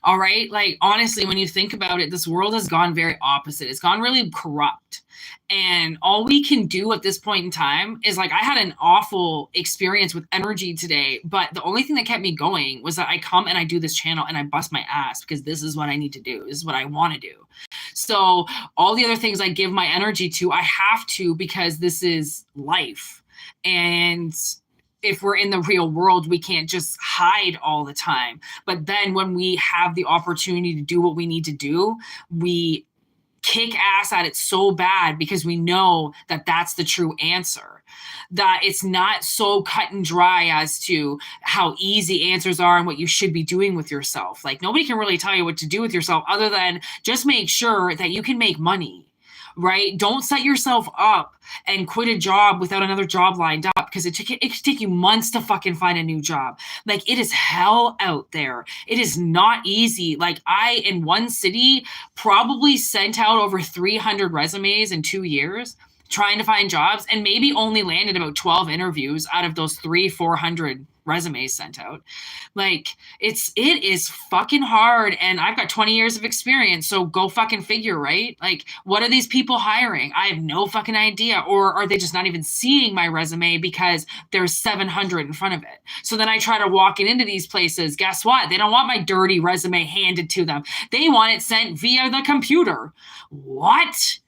All right. Like, honestly, when you think about it, this world has gone very opposite. It's gone really corrupt. And all we can do at this point in time is, like, I had an awful experience with energy today, but the only thing that kept me going was that I come and I do this channel and I bust my ass because this is what I need to do. This is what I want to do. So all the other things I give my energy to, I have to, because this is life. And if we're in the real world, we can't just hide all the time. But then when we have the opportunity to do what we need to do, we kick ass at it so bad because we know that that's the true answer. That it's not so cut and dry as to how easy answers are and what you should be doing with yourself. Like, nobody can really tell you what to do with yourself other than just make sure that you can make money. Right? Don't set yourself up and quit a job without another job lined up, because it could take you months to fucking find a new job. Like, it is hell out there. It is not easy. Like, I, in one city, probably sent out over 300 resumes in 2 years trying to find jobs, and maybe only landed about 12 interviews out of those 400 resumes sent out. Like, it is fucking hard, and I've got 20 years of experience, so go fucking figure, right? Like, what are these people hiring? I have no fucking idea. Or are they just not even seeing my resume because there's 700 in front of it? So then I try to walk it into these places. Guess what? They don't want my dirty resume handed to them. They want it sent via the computer. What?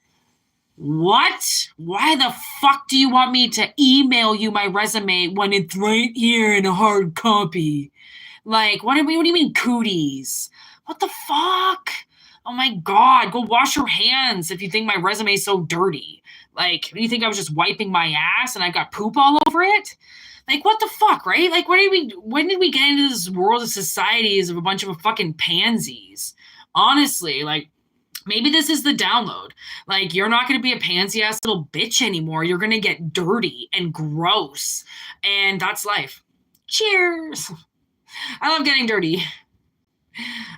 Why the fuck do you want me to email you my resume when it's right here in a hard copy? Like, what do you mean cooties? What the fuck? Oh my God, go wash your hands if you think my resume is so dirty. Like, do you think I was just wiping my ass and I got poop all over it? Like, what the fuck, right? Like, when did we get into this world of societies of a bunch of fucking pansies? Honestly, like, maybe this is the download. Like, you're not going to be a pansy ass little bitch anymore. You're going to get dirty and gross. And that's life. Cheers. I love getting dirty.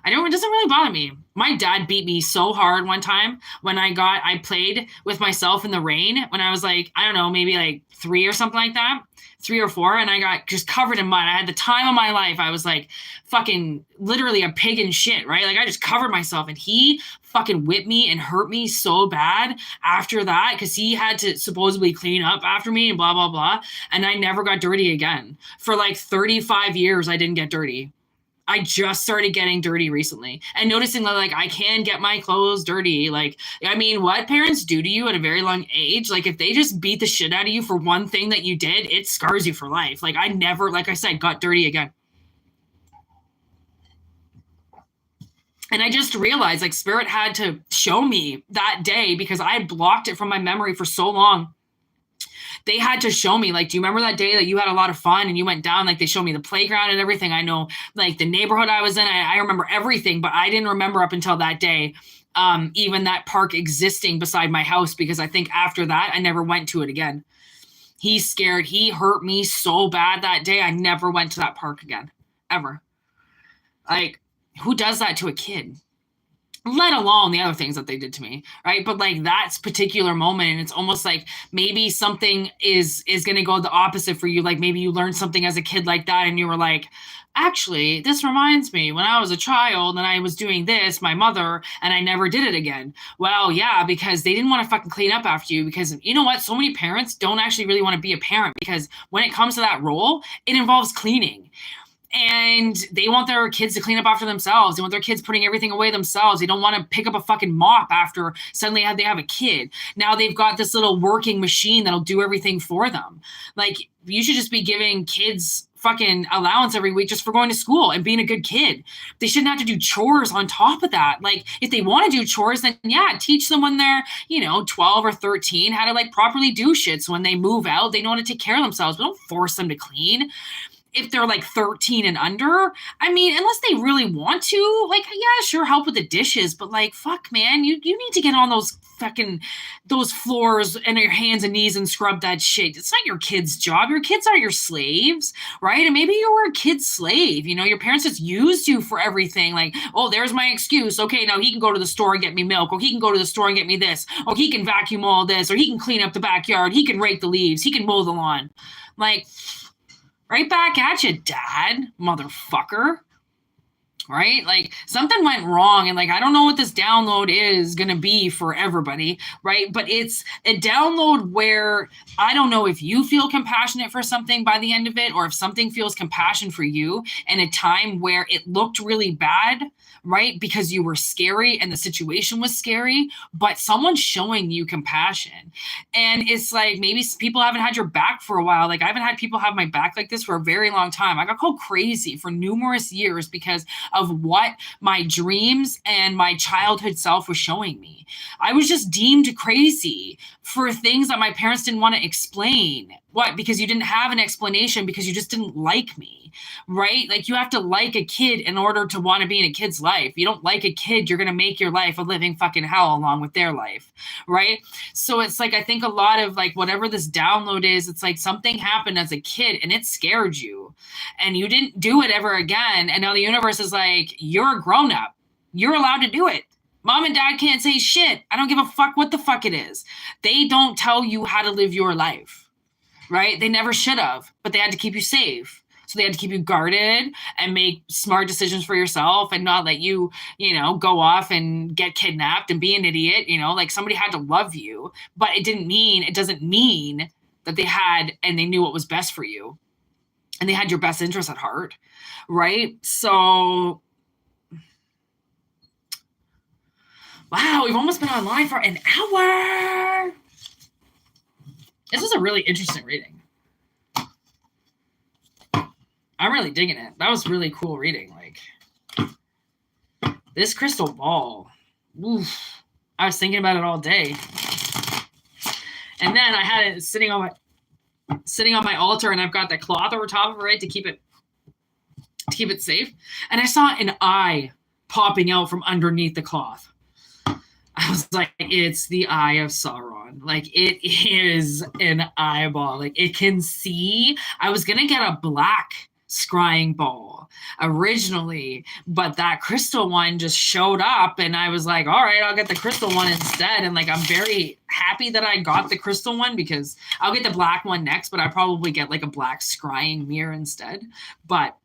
it doesn't really bother me. My dad beat me so hard one time when I played with myself in the rain when I was like, I don't know, maybe like 3 or something like that, 3 or 4. And I got just covered in mud. I had the time of my life. I was like fucking literally a pig in shit, right? Like I just covered myself, and he fucking whipped me and hurt me so bad after that because he had to supposedly clean up after me and blah, blah, blah. And I never got dirty again. For like 35 years, I didn't get dirty. I just started getting dirty recently and noticing that, like, I can get my clothes dirty. Like, I mean, what parents do to you at a very young age, like, if they just beat the shit out of you for one thing that you did, it scars you for life. Like, I never, like I said, got dirty again. And I just realized, like, Spirit had to show me that day because I had blocked it from my memory for so long. They had to show me, like, do you remember that day that you had a lot of fun and you went down? Like, they showed me the playground and everything. I know, like, the neighborhood I was in. I remember everything, but I didn't remember up until that day, even that park existing beside my house, because I think after that, I never went to it again. He hurt me so bad that day. I never went to that park again, ever. Like, who does that to a kid? Let alone the other things that they did to me, right? But like that particular moment, and it's almost like maybe something is going to go the opposite for you. Like maybe you learned something as a kid like that, and you were like, actually, this reminds me when I was a child and I was doing this, my mother, and I never did it again. Well, yeah, because they didn't want to fucking clean up after you. Because you know what? So many parents don't actually really want to be a parent because when it comes to that role, it involves cleaning. And they want their kids to clean up after themselves. They want their kids putting everything away themselves. They don't want to pick up a fucking mop after suddenly they have a kid. Now they've got this little working machine that'll do everything for them. Like, you should just be giving kids fucking allowance every week just for going to school and being a good kid. They shouldn't have to do chores on top of that. Like, if they want to do chores, then yeah, teach them when they're, 12 or 13 how to like properly do shit. So when they move out, they know how to take care of themselves. But don't force them to clean. If they're like 13 and under, I mean, unless they really want to, like, yeah, sure, help with the dishes, but like, fuck, man, you need to get on those floors and your hands and knees and scrub that shit. It's not your kid's job. Your kids are your slaves, right? And maybe you were a kid's slave. Your parents just used you for everything. Like, oh, there's my excuse. Okay, now he can go to the store and get me milk, or he can go to the store and get me this, or he can vacuum all this, or he can clean up the backyard, he can rake the leaves, he can mow the lawn. Like, right back at you, dad, motherfucker. Right? Like, something went wrong, and like, I don't know what this download is going to be for everybody, right? But it's a download where I don't know if you feel compassionate for something by the end of it, or if something feels compassion for you in a time where it looked really bad, right? Because you were scary and the situation was scary, but someone's showing you compassion. And it's like, maybe people haven't had your back for a while. Like, I haven't had people have my back like this for a very long time. I got called crazy for numerous years because of what my dreams and my childhood self was showing me. I was just deemed crazy for things that my parents didn't want to explain. What? Because you didn't have an explanation, because you just didn't like me, right? Like, you have to like a kid in order to want to be in a kid's life. You don't like a kid, you're going to make your life a living fucking hell along with their life, right? So it's like, I think a lot of like whatever this download is, it's like something happened as a kid and it scared you and you didn't do it ever again. And now the universe is like, you're a grown up. You're allowed to do it. Mom and dad can't say shit. I don't give a fuck what the fuck it is. They don't tell you how to live your life. Right? They never should have, but they had to keep you safe. So they had to keep you guarded and make smart decisions for yourself and not let you, go off and get kidnapped and be an idiot. Like, somebody had to love you, but it doesn't mean that they had and they knew what was best for you and they had your best interest at heart. Right? So, wow, we've almost been online for an hour. This is a really interesting reading. I'm really digging it. That was really cool reading. Like, this crystal ball. Oof, I was thinking about it all day. And then I had it sitting on my altar, and I've got the cloth over top of it, right, to keep it safe. And I saw an eye popping out from underneath the cloth. I was like, it's the eye of Sauron. Like, it is an eyeball. Like, it can see. I was going to get a black scrying ball originally, but that crystal one just showed up and I was like, all right, I'll get the crystal one instead. And like, I'm very happy that I got the crystal one because I'll get the black one next, but I probably get like a black scrying mirror instead. But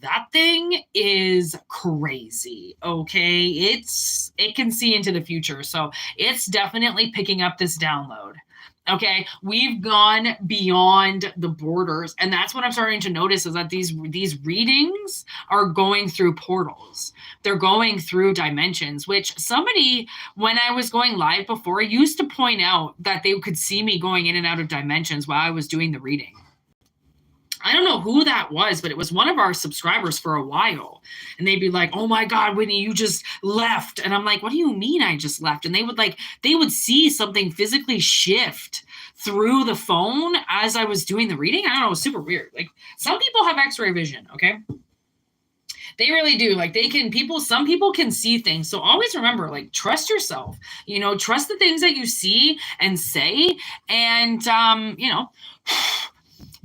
that thing is crazy. Okay. It can see into the future. So it's definitely picking up this download. Okay, we've gone beyond the borders, and that's what I'm starting to notice is that these readings are going through portals. They're going through dimensions, which somebody, when I was going live before, used to point out that they could see me going in and out of dimensions while I was doing the reading. I don't know who that was, but it was one of our subscribers for a while. And they'd be like, oh my God, Whitney, you just left. And I'm like, what do you mean I just left? And they would see something physically shift through the phone as I was doing the reading. I don't know, it was super weird. Like some people have x-ray vision, okay? They really do. Like some people can see things. So always remember, like, trust yourself, trust the things that you see and say. And,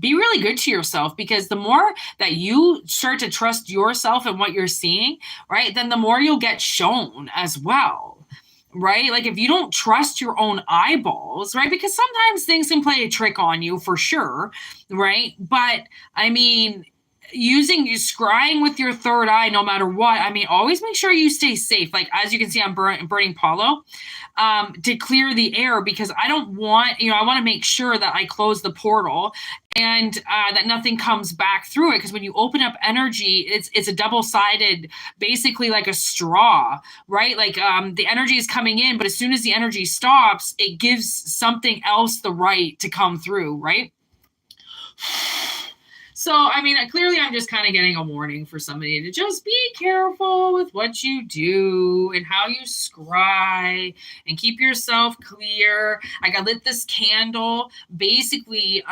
be really good to yourself, because the more that you start to trust yourself and what you're seeing, right, then the more you'll get shown as well, right? Like if you don't trust your own eyeballs, right, because sometimes things can play a trick on you for sure, right? But I mean, you scrying with your third eye, no matter what, I mean, always make sure you stay safe. Like, as you can see, I'm burning Paulo to clear the air, because I don't want, I want to make sure that I close the portal and that nothing comes back through it. Because when you open up energy, it's a double-sided, basically like a straw, right? Like the energy is coming in, but as soon as the energy stops, it gives something else the right to come through, right? So, I mean, clearly I'm just kind of getting a warning for somebody to just be careful with what you do and how you scry and keep yourself clear. I lit this candle. Basically,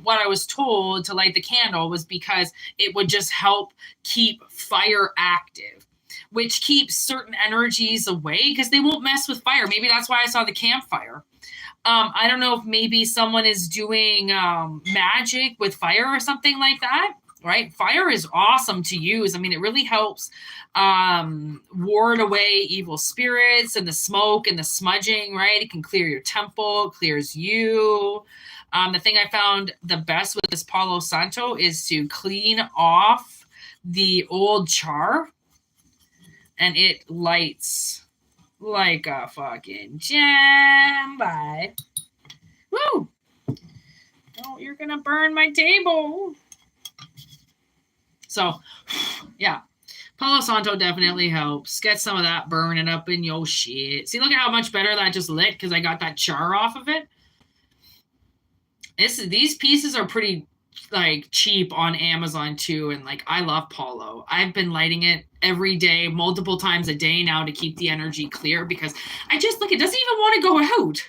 what I was told to light the candle was because it would just help keep fire active, which keeps certain energies away because they won't mess with fire. Maybe that's why I saw the campfire. I don't know if maybe someone is doing magic with fire or something like that, right? Fire is awesome to use. I mean, it really helps ward away evil spirits and the smoke and the smudging, right? It can clear your temple, clears you. The thing I found the best with this Palo Santo is to clean off the old char, and it lights like a fucking gem. Bye. Woo! Oh, you're gonna burn my table. So, yeah. Palo Santo definitely helps. Get some of that burning up in your shit. See, look at how much better that just lit because I got that char off of it. These pieces are pretty cheap on Amazon too, and I love Palo. I've been lighting it every day, multiple times a day now, to keep the energy clear, because I just it doesn't even want to go out.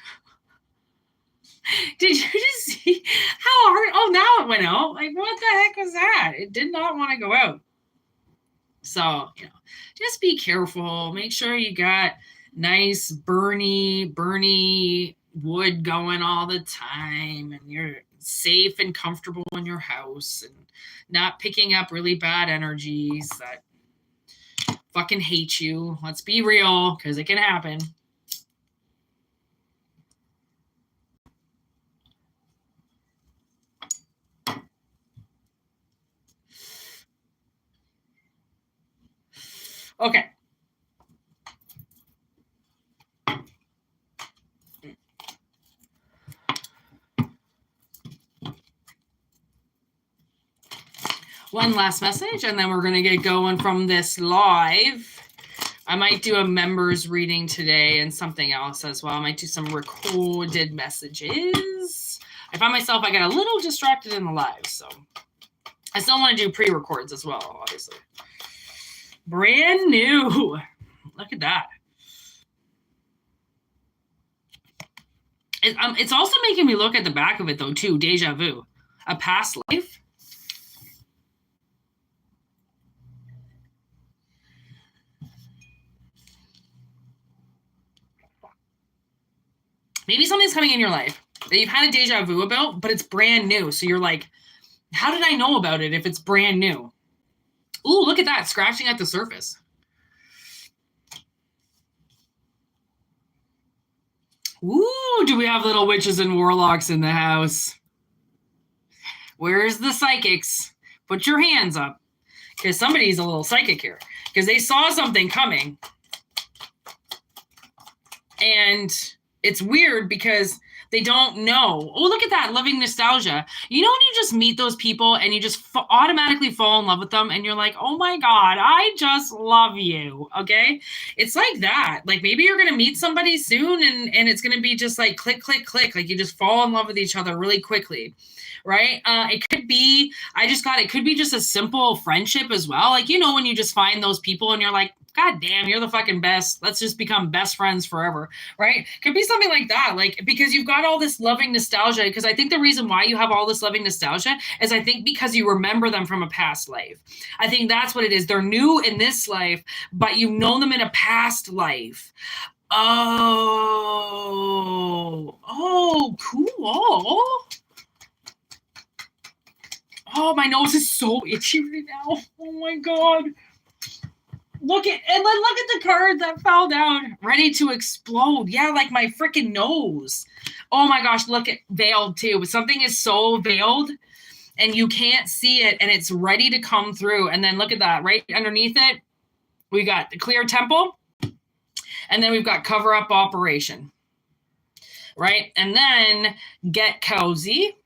Did you just see how hard? Oh, now it went out. What the heck was that? It did not want to go out. So, just be careful. Make sure you got nice burny wood going all the time, and you're safe and comfortable in your house and not picking up really bad energies that fucking hate you. Let's be real, because it can happen. Okay. One last message, and then we're going to get going from this live. I might do a members reading today and something else as well. I might do some recorded messages. I find myself, I get a little distracted in the live, so I still want to do pre-records as well, obviously. Brand new. Look at that. It's also making me look at the back of it, though, too. Deja vu. A past life. Maybe something's coming in your life that you've had a deja vu about, but it's brand new. So you're like, How did I know about it if it's brand new? Ooh, look at that, scratching at the surface. Ooh, do we have little witches and warlocks in the house? Where's the psychics? Put your hands up, because somebody's a little psychic here, because they saw something coming. And it's weird because they don't know. Oh, look at that, loving nostalgia. You know when you just meet those people and you just automatically fall in love with them and you're like, oh my God, I just love you, okay? It's like that. Like maybe you're going to meet somebody soon and it's going to be just like click, click, click. Like you just fall in love with each other really quickly, right? It could be, it could be just a simple friendship as well. Like, you know, when you just find those people and you're like, God damn, you're the fucking best. Let's just become best friends forever, right? Could be something like that, like because you've got all this loving nostalgia. Because I think the reason why you have all this loving nostalgia is I think because you remember them from a past life. I think that's what it is. They're new in this life, but you've known them in a past life. Oh, cool. Oh, my nose is so itchy right now. Oh my God. Look at the card that fell down, ready to explode. Yeah, like my freaking nose. Oh my gosh, look at veiled too. Something is so veiled and you can't see it and it's ready to come through. And then look at that, right underneath it, we got the clear temple. And then we've got cover up operation. Right? And then get cozy.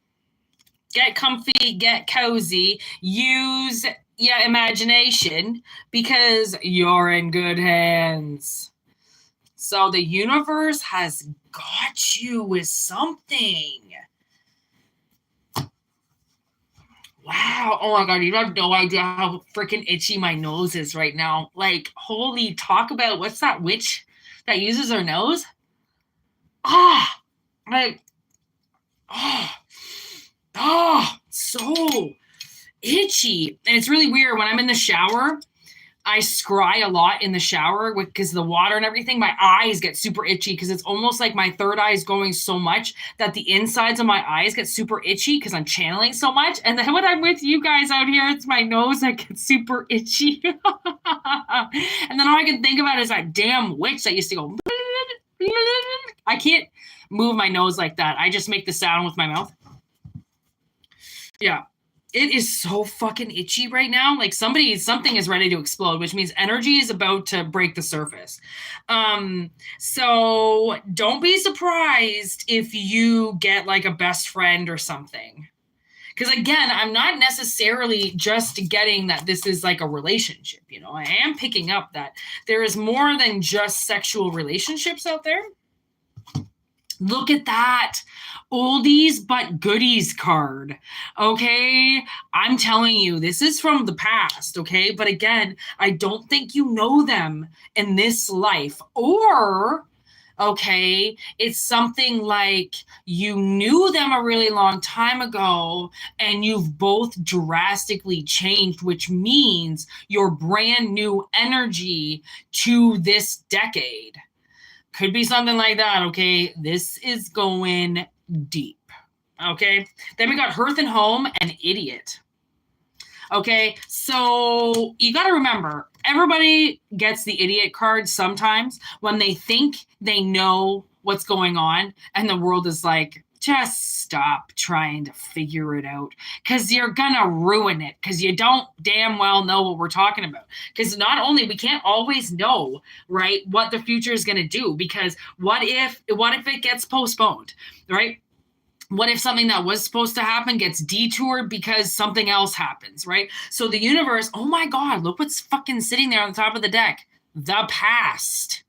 Get comfy, get cozy, use imagination because you're in good hands. So the universe has got you with something. Wow. Oh my God. You have no idea how freaking itchy my nose is right now. Like, holy, talk about what's that witch that uses her nose? So itchy. And it's really weird when I'm in the shower. I scry a lot in the shower because of the water and everything. My eyes get super itchy because it's almost like my third eye is going so much that the insides of my eyes get super itchy because I'm channeling so much. And then when I'm with you guys out here, it's my nose that gets super itchy. And then all I can think about is that damn witch that used to go. I can't move my nose like that. I just make the sound with my mouth. Yeah. It is so fucking itchy right now. Like something is ready to explode, which means energy is about to break the surface. So don't be surprised if you get like a best friend or something. Because again, I'm not necessarily just getting that this is like a relationship. You know, I am picking up that there is more than just sexual relationships out there. Look at that. Oldies but goodies card. Okay. I'm telling you, this is from the past. Okay. But again, I don't think you know them in this life. Or, okay, it's something like you knew them a really long time ago and you've both drastically changed, which means your brand new energy to this decade. Could be something like that, okay? This is going deep, okay? Then we got Hearth and Home and Idiot. Okay, so you got to remember, everybody gets the Idiot card sometimes when they think they know what's going on and the world is like, just stop trying to figure it out because you're gonna ruin it because you don't damn well know what we're talking about. Because not only we can't always know, right, what the future is gonna do, because what if it gets postponed, right? What if something that was supposed to happen gets detoured because something else happens, right? So the universe, oh my God, look what's fucking sitting there on the top of the deck. The past.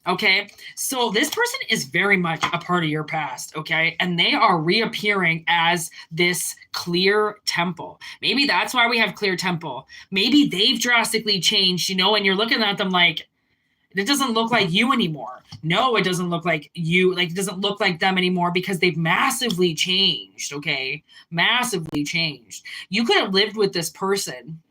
Okay, so this person is very much a part of your past, okay? And they are reappearing as this clear temple. Maybe that's why we have clear temple. Maybe they've drastically changed, you know, and you're looking at them like, it doesn't look like you anymore. No, it doesn't look like you. Like, it doesn't look like them anymore because they've massively changed, okay? Massively changed. You could have lived with this person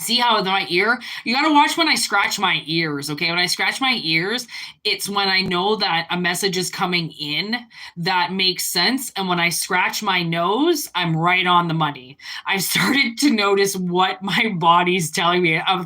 See how my ear, you got to watch when I scratch my ears, okay? When I scratch my ears, it's when I know that a message is coming in that makes sense. And when I scratch my nose, I'm right on the money. I've started to notice what my body's telling me. I'm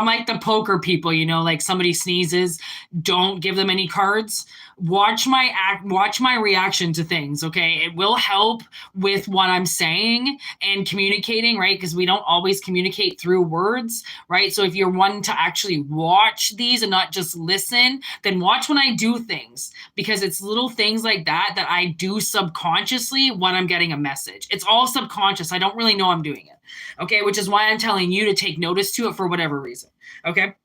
like the poker people, like somebody sneezes, don't give them any cards. Watch my reaction to things, okay? It will help with what I'm saying and communicating, right? Because we don't always communicate through words, right? So if you're one to actually watch these and not just listen, then watch when I do things, because it's little things like that I do subconsciously when I'm getting a message. It's all subconscious. I don't really know I'm doing it, okay? Which is why I'm telling you to take notice to it for whatever reason, okay?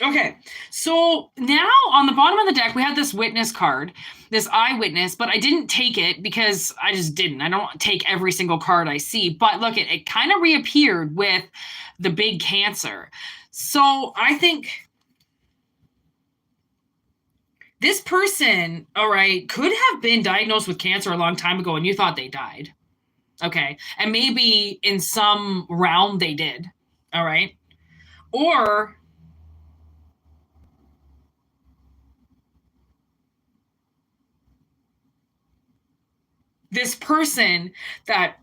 Okay, so now on the bottom of the deck, we have this witness card, this eyewitness, but I didn't take it because I just didn't. I don't take every single card I see, but look, it kind of reappeared with the big Cancer. So I think this person, all right, could have been diagnosed with cancer a long time ago and you thought they died. Okay, and maybe in some realm they did, all right? Or this person that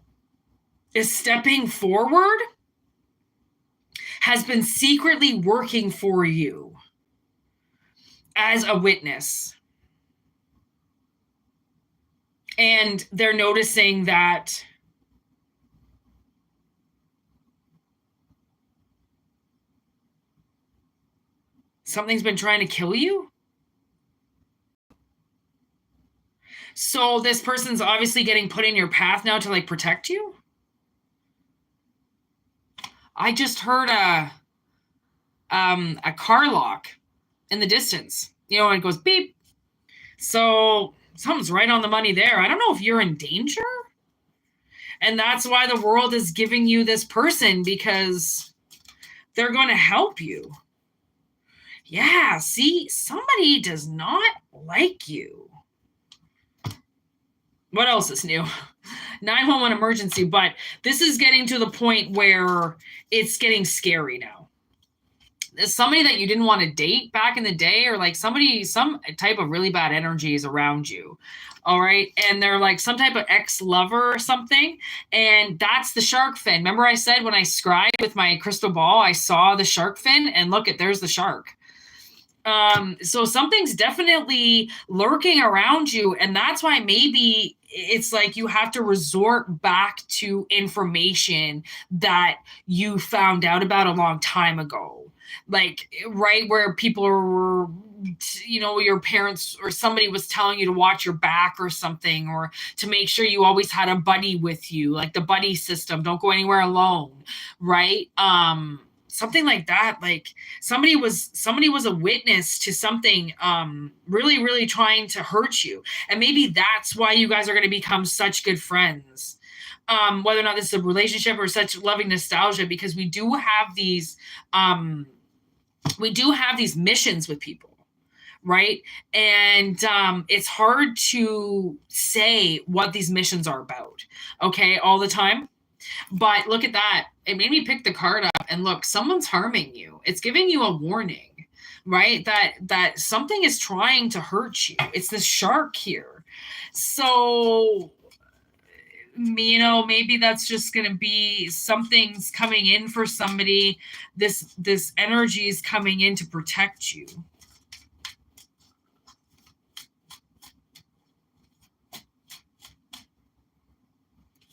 is stepping forward has been secretly working for you as a witness. And they're noticing that something's been trying to kill you. So this person's obviously getting put in your path now to like protect you. I just heard a car lock in the distance. And it goes beep. So something's right on the money there. I don't know if you're in danger. And that's why the world is giving you this person, because they're going to help you. Yeah, see, somebody does not like you. What else is new? 911 emergency, but this is getting to the point where it's getting scary now. Somebody that you didn't want to date back in the day, or like some type of really bad energy is around you. All right. And they're like some type of ex-lover or something. And that's the shark fin. Remember I said when I scribed with my crystal ball, I saw the shark fin, and look, there's the shark. So something's definitely lurking around you. And that's why maybe it's like you have to resort back to information that you found out about a long time ago. Like, right where people were, your parents or somebody was telling you to watch your back or something, or to make sure you always had a buddy with you, like the buddy system, don't go anywhere alone, right? Something like that. Like somebody was a witness to something really, really trying to hurt you. And maybe that's why you guys are going to become such good friends. Whether or not this is a relationship or such loving nostalgia, because we do have these missions with people, right? And it's hard to say what these missions are about, okay, all the time. But look at that. It made me pick the card up, and look, someone's harming you. It's giving you a warning, right? That something is trying to hurt you. It's the shark here. So, maybe that's just going to be something's coming in for somebody. This energy is coming in to protect you.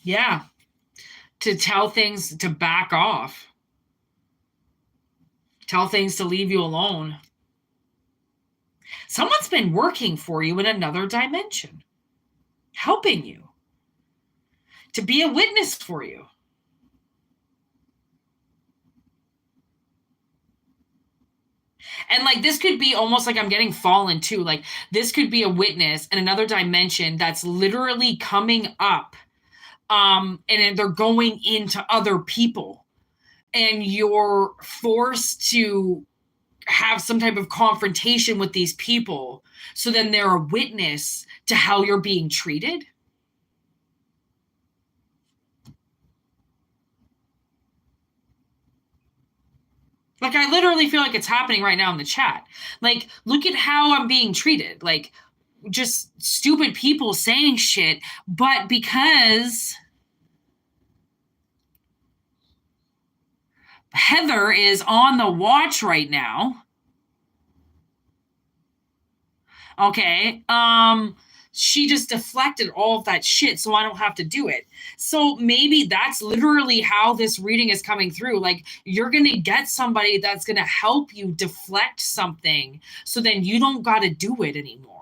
Yeah. To tell things to back off. Tell things to leave you alone. Someone's been working for you in another dimension, helping you, to be a witness for you. And like this could be almost like I'm getting fallen too. Like this could be a witness in another dimension that's literally coming up. And they're going into other people, and you're forced to have some type of confrontation with these people, so then they're a witness to how you're being treated? Like, I literally feel like it's happening right now in the chat. Like, look at how I'm being treated. Like, just stupid people saying shit, but because Heather is on the watch right now. Okay. She just deflected all of that shit, so I don't have to do it. So maybe that's literally how this reading is coming through. Like, you're going to get somebody that's going to help you deflect something, so then you don't got to do it anymore.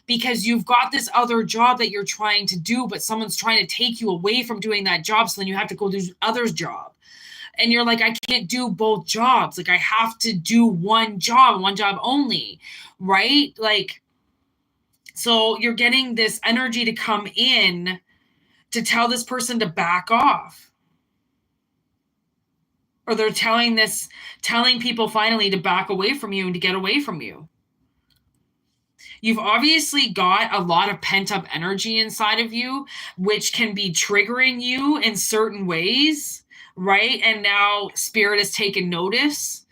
Because you've got this other job that you're trying to do, but someone's trying to take you away from doing that job, so then you have to go do other's job. And you're like, I can't do both jobs. Like, I have to do one job only, right? Like, so you're getting this energy to come in to tell this person to back off. Or they're telling people finally to back away from you and to get away from you. You've obviously got a lot of pent-up energy inside of you, which can be triggering you in certain ways, right? And now Spirit has taken notice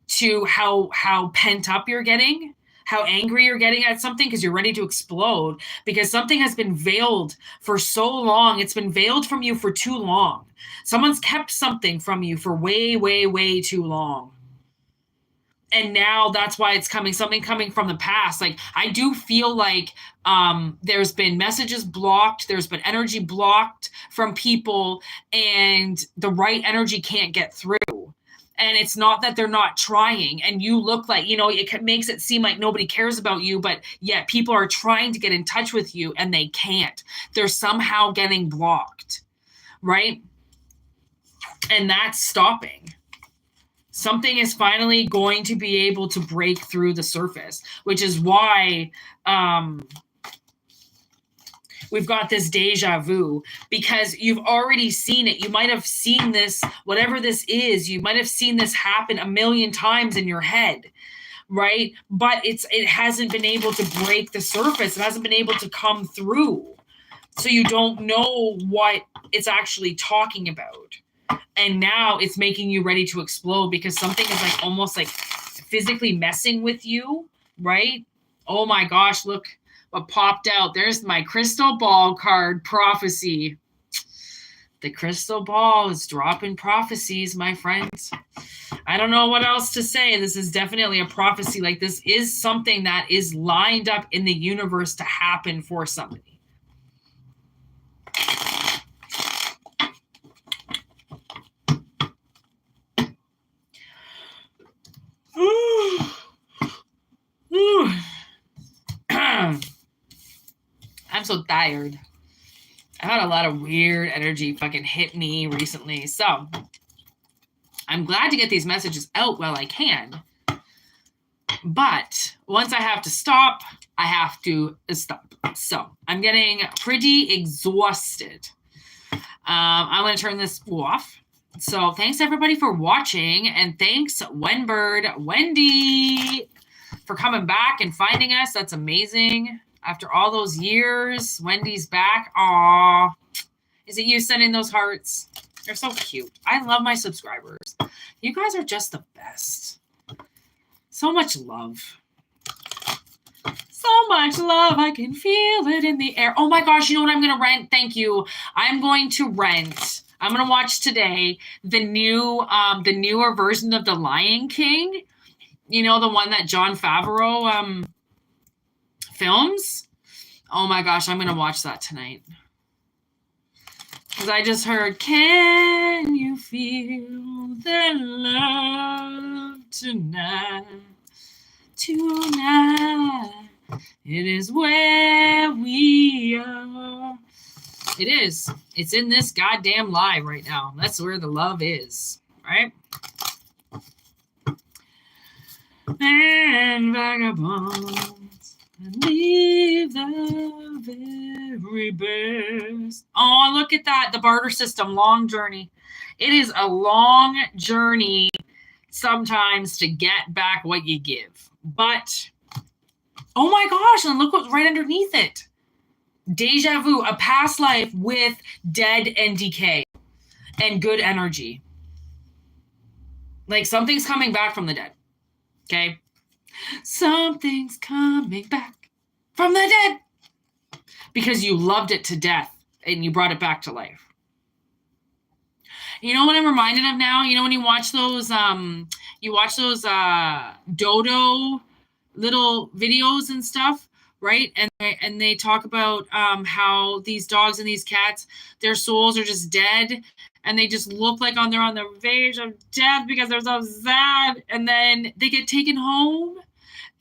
to how pent up you're getting, how angry you're getting at something, because you're ready to explode, because something has been veiled for so long. It's been veiled from you for too long. Someone's kept something from you for way, way, way too long. And now that's why it's coming, something coming from the past. Like, I do feel like there's been messages blocked, there's been energy blocked from people, and the right energy can't get through. And it's not that they're not trying, and you look like, it makes it seem like nobody cares about you, but yet people are trying to get in touch with you and they can't. They're somehow getting blocked, right? And that's stopping. Something is finally going to be able to break through the surface, which is why we've got this deja vu, because you've already seen it. You might have seen this, whatever this is, you might have seen this happen a million times in your head, right? But it hasn't been able to break the surface. It hasn't been able to come through. So you don't know what it's actually talking about. And now it's making you ready to explode, because something is like almost like physically messing with you, right? Oh my gosh, look what popped out. There's my crystal ball card, prophecy. The crystal ball is dropping prophecies, my friends. I don't know what else to say. This is definitely a prophecy. Like, this is something that is lined up in the universe to happen for somebody. I'm so tired. I had a lot of weird energy fucking hit me recently. So I'm glad to get these messages out while I can. But once I have to stop, I have to stop. So I'm getting pretty exhausted. I'm going to turn this off. So thanks everybody for watching, and thanks Wendy for coming back and finding us. That's amazing. After all those years, Wendy's back. Aw, is it you sending those hearts? They're so cute. I love my subscribers. You guys are just the best. So much love. So much love. I can feel it in the air. Oh my gosh, you know what I'm going to rent? Thank you. I'm going to rent. I'm going to watch today the newer version of The Lion King. You know, the one that Jon Favreau films. Oh my gosh, I'm going to watch that tonight. Because I just heard, can you feel the love tonight? Tonight, it is where we are. It is. It's in this goddamn live right now. That's where the love is, right? And vagabonds leave the very best. Oh, look at that. The barter system, long journey. It is a long journey sometimes to get back what you give. But, oh my gosh, and look what's right underneath it. Deja vu, a past life with dead and decay and good energy. Like something's coming back from the dead. Okay? Something's coming back from the dead. Because you loved it to death and you brought it back to life. You know what I'm reminded of now? You know when you watch those dodo little videos and stuff, right? And they talk about how these dogs and these cats, their souls are just dead, and they just look like they're on the verge of death because they're so sad. And then they get taken home,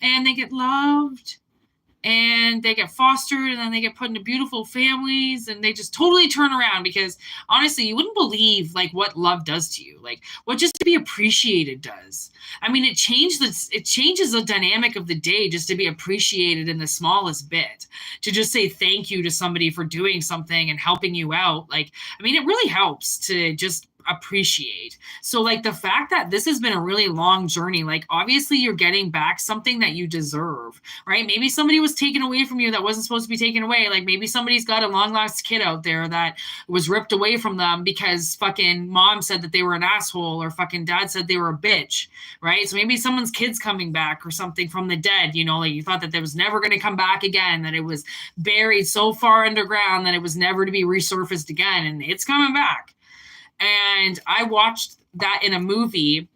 and they get loved, and they get fostered, and then they get put into beautiful families, and they just totally turn around because honestly, you wouldn't believe like what love does to you, like what just to be appreciated does. I mean, it changes the dynamic of the day just to be appreciated in the smallest bit, to just say thank you to somebody for doing something and helping you out. Like, I mean, it really helps to just appreciate. So like the fact that this has been a really long journey, like obviously you're getting back something that you deserve, right? Maybe somebody was taken away from you that wasn't supposed to be taken away. Like maybe somebody's got a long lost kid out there that was ripped away from them because fucking mom said that they were an asshole, or fucking dad said they were a bitch, right? So maybe someone's kid's coming back or something from the dead, you know, like you thought that there was never going to come back again, that it was buried so far underground that it was never to be resurfaced again, and it's coming back. And I watched that in a movie.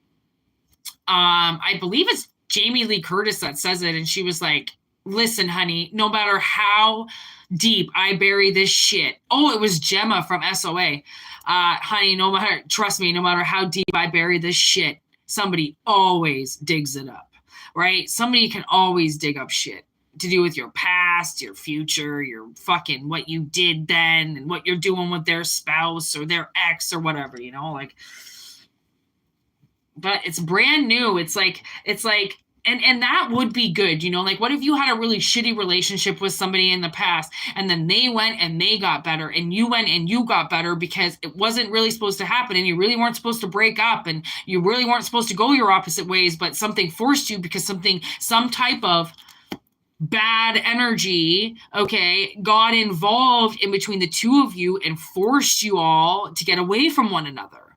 I believe it's Jamie Lee Curtis that says it. And she was like, listen, honey, no matter how deep I bury this shit. Oh, it was Gemma from SOA. Honey, trust me, no matter how deep I bury this shit, somebody always digs it up, right? Somebody can always dig up shit to do with your past, your future, your fucking what you did then, and what you're doing with their spouse or their ex or whatever, you know, like, but it's brand new. It's like, and that would be good, you know, like what if you had a really shitty relationship with somebody in the past, and then they went and they got better, and you went and you got better because it wasn't really supposed to happen, and you really weren't supposed to break up, and you really weren't supposed to go your opposite ways, but something forced you because some type of bad energy, okay, got involved in between the two of you and forced you all to get away from one another,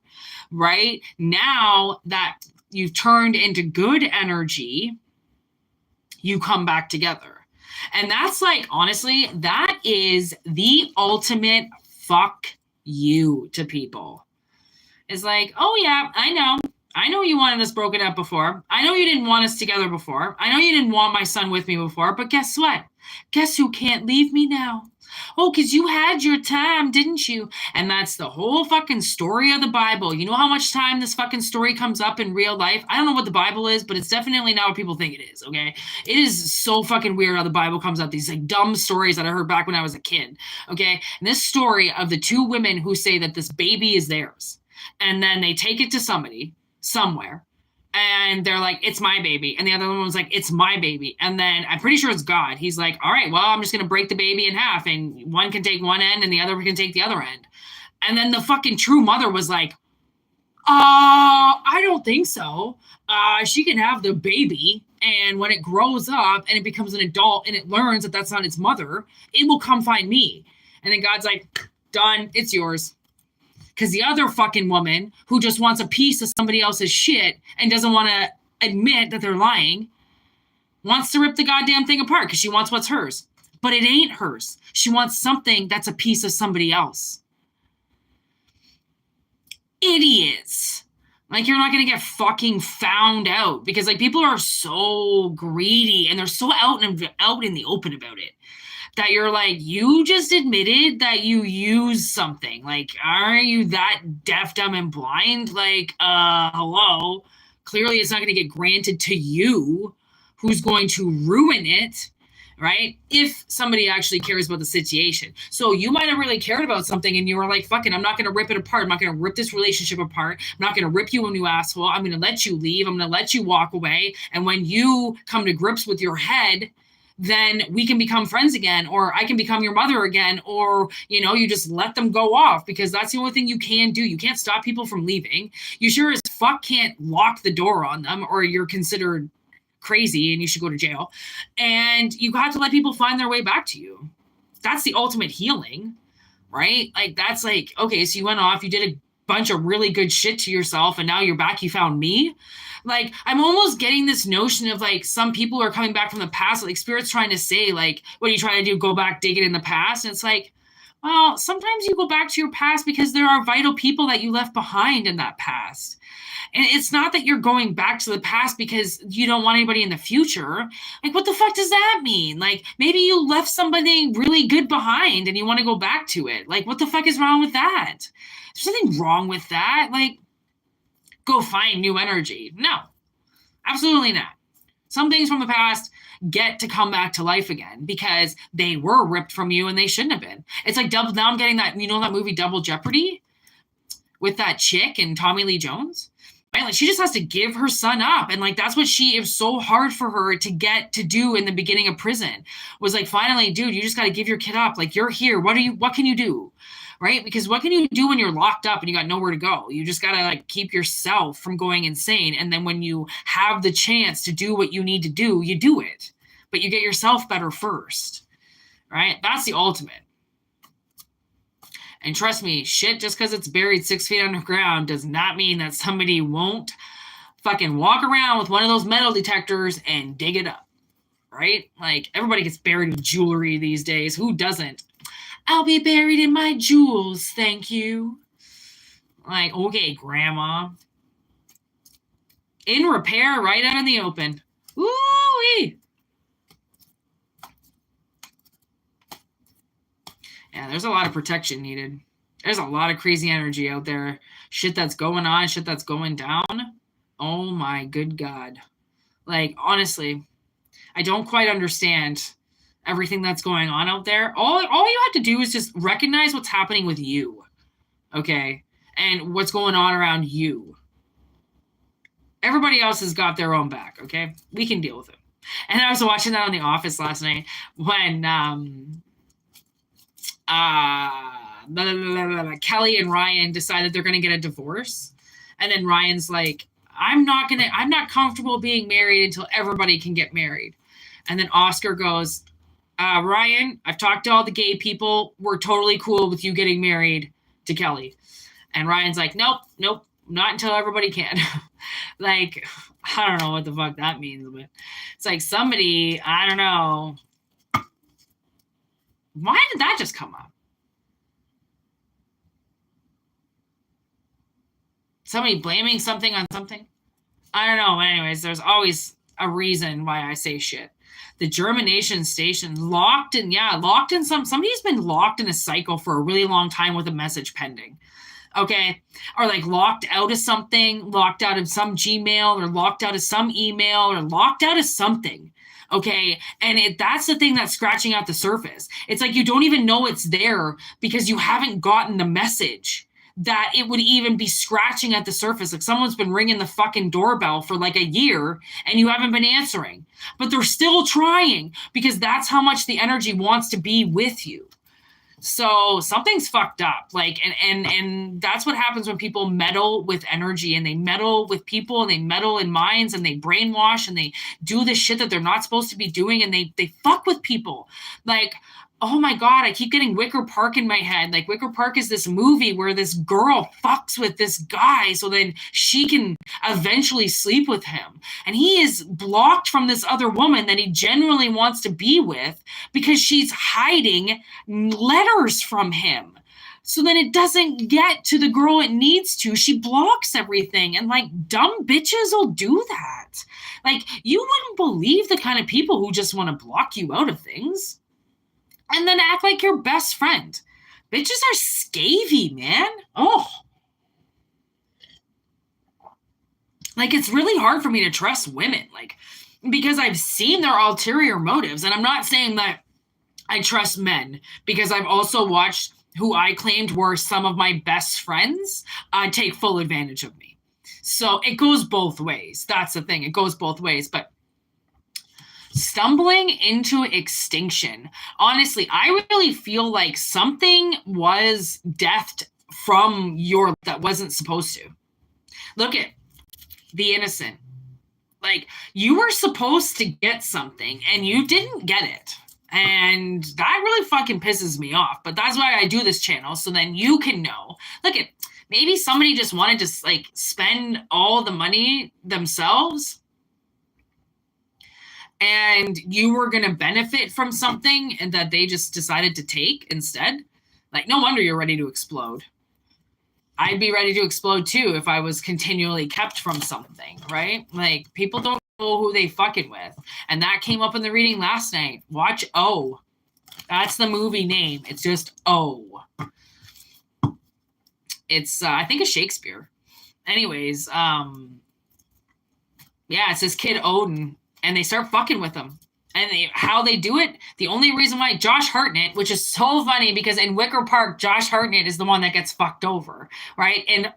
right? Now that you've turned into good energy, you come back together. And that's like, honestly, that is the ultimate fuck you to people. It's like, oh yeah, I know you wanted us broken up before. I know you didn't want us together before. I know you didn't want my son with me before, but guess what? Guess who can't leave me now? Oh, because you had your time, didn't you? And that's the whole fucking story of the Bible. You know how much time this fucking story comes up in real life? I don't know what the Bible is, but it's definitely not what people think it is, okay? It is so fucking weird how the Bible comes up. These like dumb stories that I heard back when I was a kid, okay? And this story of the two women who say that this baby is theirs. And then they take it to somebody somewhere, and they're like, it's my baby. And the other one was like, it's my baby. And then I'm pretty sure it's God. He's like, all right, well, I'm just going to break the baby in half, and one can take one end and the other can take the other end. And then the fucking true mother was like, I don't think so. She can have the baby, and when it grows up and it becomes an adult and it learns that that's not its mother, it will come find me. And then God's like, done, it's yours. Because the other fucking woman who just wants a piece of somebody else's shit and doesn't want to admit that they're lying wants to rip the goddamn thing apart because she wants what's hers. But it ain't hers. She wants something that's a piece of somebody else. Idiots. Like, you're not going to get fucking found out because, like, people are so greedy and they're so out in the open about it. That you're like, you just admitted that you used something. Like, are you that deaf, dumb, and blind? Like, hello. Clearly it's not going to get granted to you, who's going to ruin it, right? If somebody actually cares about the situation. So you might have really cared about something and you were like, fucking, I'm not going to rip it apart. I'm not going to rip this relationship apart. I'm not going to rip you a new asshole. I'm going to let you leave. I'm going to let you walk away. And when you come to grips with your head then we can become friends again, or I can become your mother again, or, you know, you just let them go off, because that's the only thing you can do. You can't stop people from leaving. You sure as fuck can't lock the door on them, or you're considered crazy and you should go to jail. And you have to let people find their way back to you. That's the ultimate healing, right? Like, that's like, okay, so you went off, you did a bunch of really good shit to yourself, and now you're back, you found me. Like, I'm almost getting this notion of like some people are coming back from the past, like Spirit's trying to say, like, what are you trying to do, go back digging in the past? And it's like, well, sometimes you go back to your past because there are vital people that you left behind in that past. And it's not that you're going back to the past because you don't want anybody in the future. Like, what the fuck does that mean? Like, maybe you left somebody really good behind and you want to go back to it. Like, what the fuck is wrong with that? There's nothing wrong with that. Like, go find new energy. No, absolutely not. Some things from the past get to come back to life again because they were ripped from you and they shouldn't have been. It's like now I'm getting that, you know, that movie Double Jeopardy with that chick and Tommy Lee Jones? Right? Like, she just has to give her son up. And like, that's what it was so hard for her to get to do in the beginning of prison, was like, finally, dude, you just got to give your kid up. Like, you're here. What can you do? Right? Because what can you do when you're locked up and you got nowhere to go? You just got to like keep yourself from going insane. And then when you have the chance to do what you need to do, you do it, but you get yourself better first. Right? That's the ultimate. And trust me, shit, just because it's buried 6 feet underground does not mean that somebody won't fucking walk around with one of those metal detectors and dig it up, right? Like, everybody gets buried with jewelry these days. Who doesn't? I'll be buried in my jewels, thank you. Like, okay, grandma. In repair, right out in the open. Ooh-wee. Yeah, there's a lot of protection needed. There's a lot of crazy energy out there. Shit that's going on, shit that's going down. Oh my good God. Like, honestly, I don't quite understand everything that's going on out there. All you have to do is just recognize what's happening with you, okay? And what's going on around you. Everybody else has got their own back, okay? We can deal with it. And I was watching that on The Office last night when Kelly and Ryan decided they're going to get a divorce. And then Ryan's like, I'm not comfortable being married until everybody can get married. And then Oscar goes, Ryan, I've talked to all the gay people. We're totally cool with you getting married to Kelly. And Ryan's like, nope, not until everybody can. Like, I don't know what the fuck that means, but it's like somebody, I don't know. Why did that just come up? Somebody blaming something on something? I don't know. Anyways, there's always a reason why I say shit. The germination station locked in somebody's been locked in a cycle for a really long time with a message pending. Okay. Or like locked out of something, locked out of some Gmail, or locked out of some email, or locked out of something. Okay. And that's the thing that's scratching out the surface. It's like you don't even know it's there because you haven't gotten the message that it would even be scratching at the surface. Like, someone's been ringing the fucking doorbell for like a year and you haven't been answering, but they're still trying because that's how much the energy wants to be with you. So something's fucked up. Like, and that's what happens when people meddle with energy, and they meddle with people, and they meddle in minds, and they brainwash, and they do the shit that they're not supposed to be doing, and they fuck with people. Like, oh my God, I keep getting Wicker Park in my head. Like, Wicker Park is this movie where this girl fucks with this guy so then she can eventually sleep with him. And he is blocked from this other woman that he genuinely wants to be with because she's hiding letters from him. So then it doesn't get to the girl it needs to. She blocks everything. And like, dumb bitches will do that. Like, you wouldn't believe the kind of people who just want to block you out of things and then act like your best friend. Bitches are scavy, man. Oh. Like, it's really hard for me to trust women, like, because I've seen their ulterior motives. And I'm not saying that I trust men, because I've also watched who I claimed were some of my best friends take full advantage of me. So it goes both ways. That's the thing. It goes both ways. But stumbling into extinction. Honestly, I really feel like something was deathed from your that wasn't supposed to. Look at the innocent. Like, you were supposed to get something and you didn't get it. And that really fucking pisses me off. But that's why I do this channel, so then you can know. Look at, maybe somebody just wanted to like spend all the money themselves, and you were going to benefit from something and that they just decided to take instead. Like, no wonder you're ready to explode. I'd be ready to explode too if I was continually kept from something, right? Like, people don't know who they fucking with. And that came up in the reading last night. Watch O. That's the movie name. It's just O. It's, I think, a Shakespeare. Anyways, yeah, it's this kid Odin, and they start fucking with him. And how they do it, the only reason why Josh Hartnett, which is so funny because in Wicker Park, Josh Hartnett is the one that gets fucked over, right? And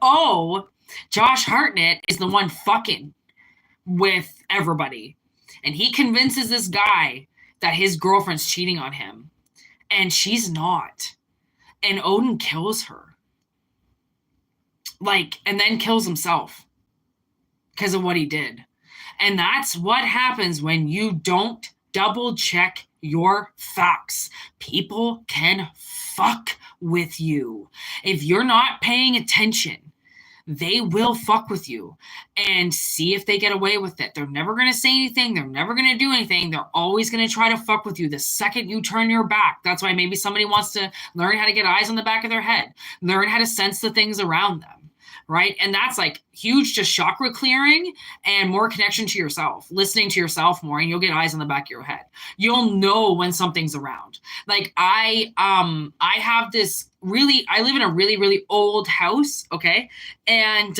Josh Hartnett is the one fucking with everybody. And he convinces this guy that his girlfriend's cheating on him. And she's not. And Odin kills her. Like, and then kills himself because of what he did. And that's what happens when you don't double check your facts. People can fuck with you. If you're not paying attention, they will fuck with you and see if they get away with it. They're never going to say anything. They're never going to do anything. They're always going to try to fuck with you the second you turn your back. That's why maybe somebody wants to learn how to get eyes on the back of their head, learn how to sense the things around them. Right. And that's like huge, just chakra clearing and more connection to yourself, listening to yourself more, and you'll get eyes on the back of your head. You'll know when something's around. Like I have this I live in a really, really old house. Okay. And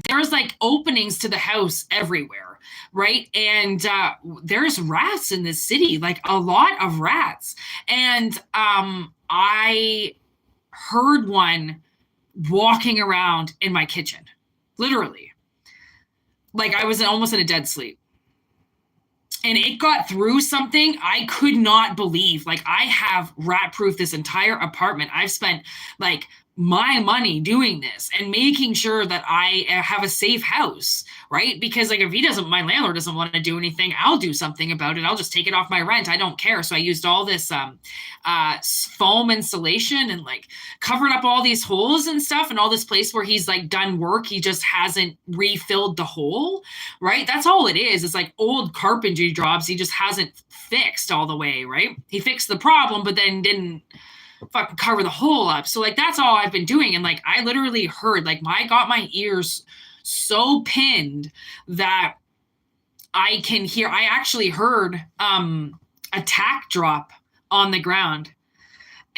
there's like openings to the house everywhere. Right. And there's rats in this city, like a lot of rats. And I heard one walking around in my kitchen, literally. Like, I was almost in a dead sleep. And it got through something I could not believe. Like, I have rat-proof this entire apartment. I've spent like my money doing this and making sure that I have a safe house, right? Because like, if my landlord doesn't want to do anything, I'll do something about it. I'll just take it off my rent. I don't care. So I used all this foam insulation and like covered up all these holes and stuff, and all this place where he's like done work. He just hasn't refilled the hole, right? That's all it is. It's like old carpentry jobs. He just hasn't fixed all the way, right? He fixed the problem, but then didn't fucking cover the hole up. So like, that's all I've been doing. And like, I literally heard, like, I got my ears so pinned that I can hear. I actually heard a tack drop on the ground,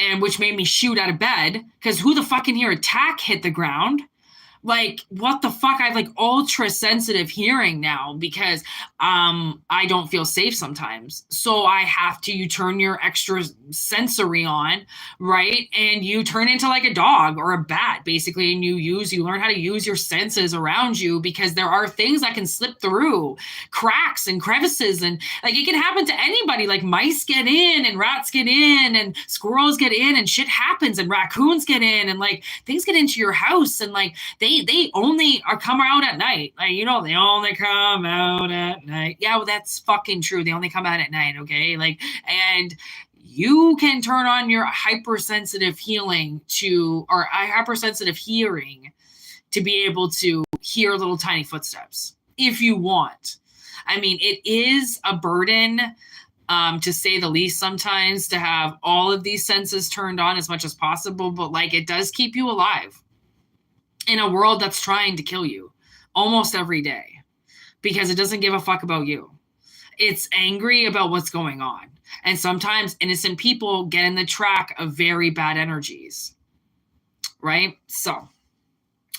and which made me shoot out of bed, because who the fuck can hear a tack hit the ground? Like, what the fuck? I have like ultra sensitive hearing now because I don't feel safe sometimes. So I have to, you turn your extra sensory on, right? And you turn into like a dog or a bat, basically. And you learn how to use your senses around you, because there are things that can slip through cracks and crevices. And like, it can happen to anybody. Like, mice get in and rats get in and squirrels get in and shit happens and raccoons get in and like things get into your house, and like they only come out at night. Like, you know, they only come out at night. Yeah, well, that's fucking true. They only come out at night, okay? Like, and you can turn on your hypersensitive hearing or hypersensitive hearing to be able to hear little tiny footsteps if you want. I mean, it is a burden, to say the least, sometimes, to have all of these senses turned on as much as possible, but like, it does keep you alive in a world that's trying to kill you almost every day, because it doesn't give a fuck about you. It's angry about what's going on. And sometimes innocent people get in the track of very bad energies, right? So,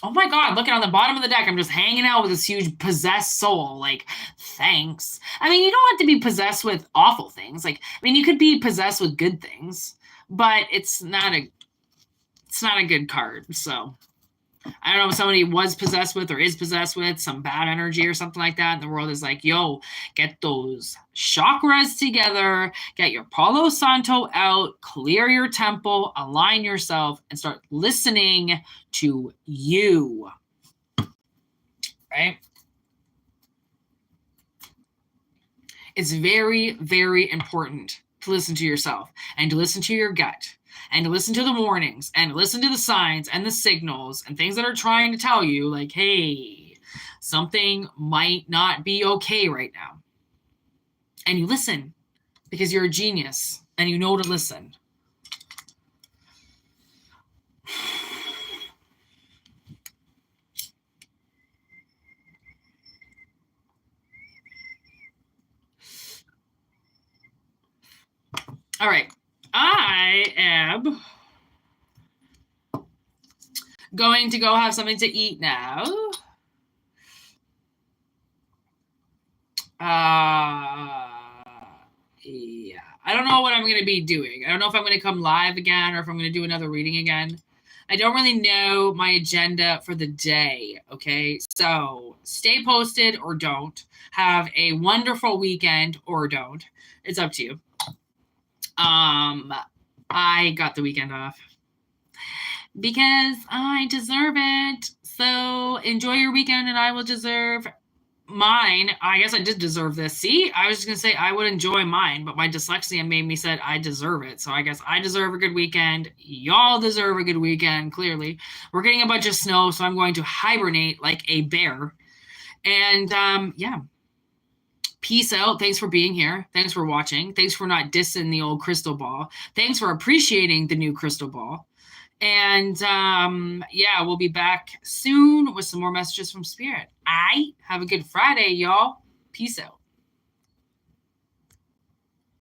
oh my God, looking on the bottom of the deck, I'm just hanging out with this huge possessed soul. Like, thanks. I mean, you don't have to be possessed with awful things. Like, I mean, you could be possessed with good things, but it's not a good card. So I don't know if somebody was possessed with or is possessed with some bad energy or something like that. And the world is like, yo, get those chakras together, get your Palo Santo out, clear your temple, align yourself, and start listening to you. Right? It's very, very important to listen to yourself and to listen to your gut and to listen to the warnings and to listen to the signs and the signals and things that are trying to tell you, like, hey, something might not be okay right now. And you listen because you're a genius and you know to listen. All right. I am going to go have something to eat now. Yeah. I don't know what I'm going to be doing. I don't know if I'm going to come live again or if I'm going to do another reading again. I don't really know my agenda for the day, okay? So stay posted or don't. Have a wonderful weekend or don't. It's up to you. I got the weekend off because I deserve it. So enjoy your weekend and I will deserve mine. I guess I did deserve this. See, I was just going to say I would enjoy mine, but my dyslexia made me said I deserve it. So I guess I deserve a good weekend. Y'all deserve a good weekend, clearly. We're getting a bunch of snow, so I'm going to hibernate like a bear. And yeah. Peace out. Thanks for being here. Thanks for watching. Thanks for not dissing the old crystal ball. Thanks for appreciating the new crystal ball. And yeah, we'll be back soon with some more messages from Spirit. Have a good Friday, y'all. Peace out.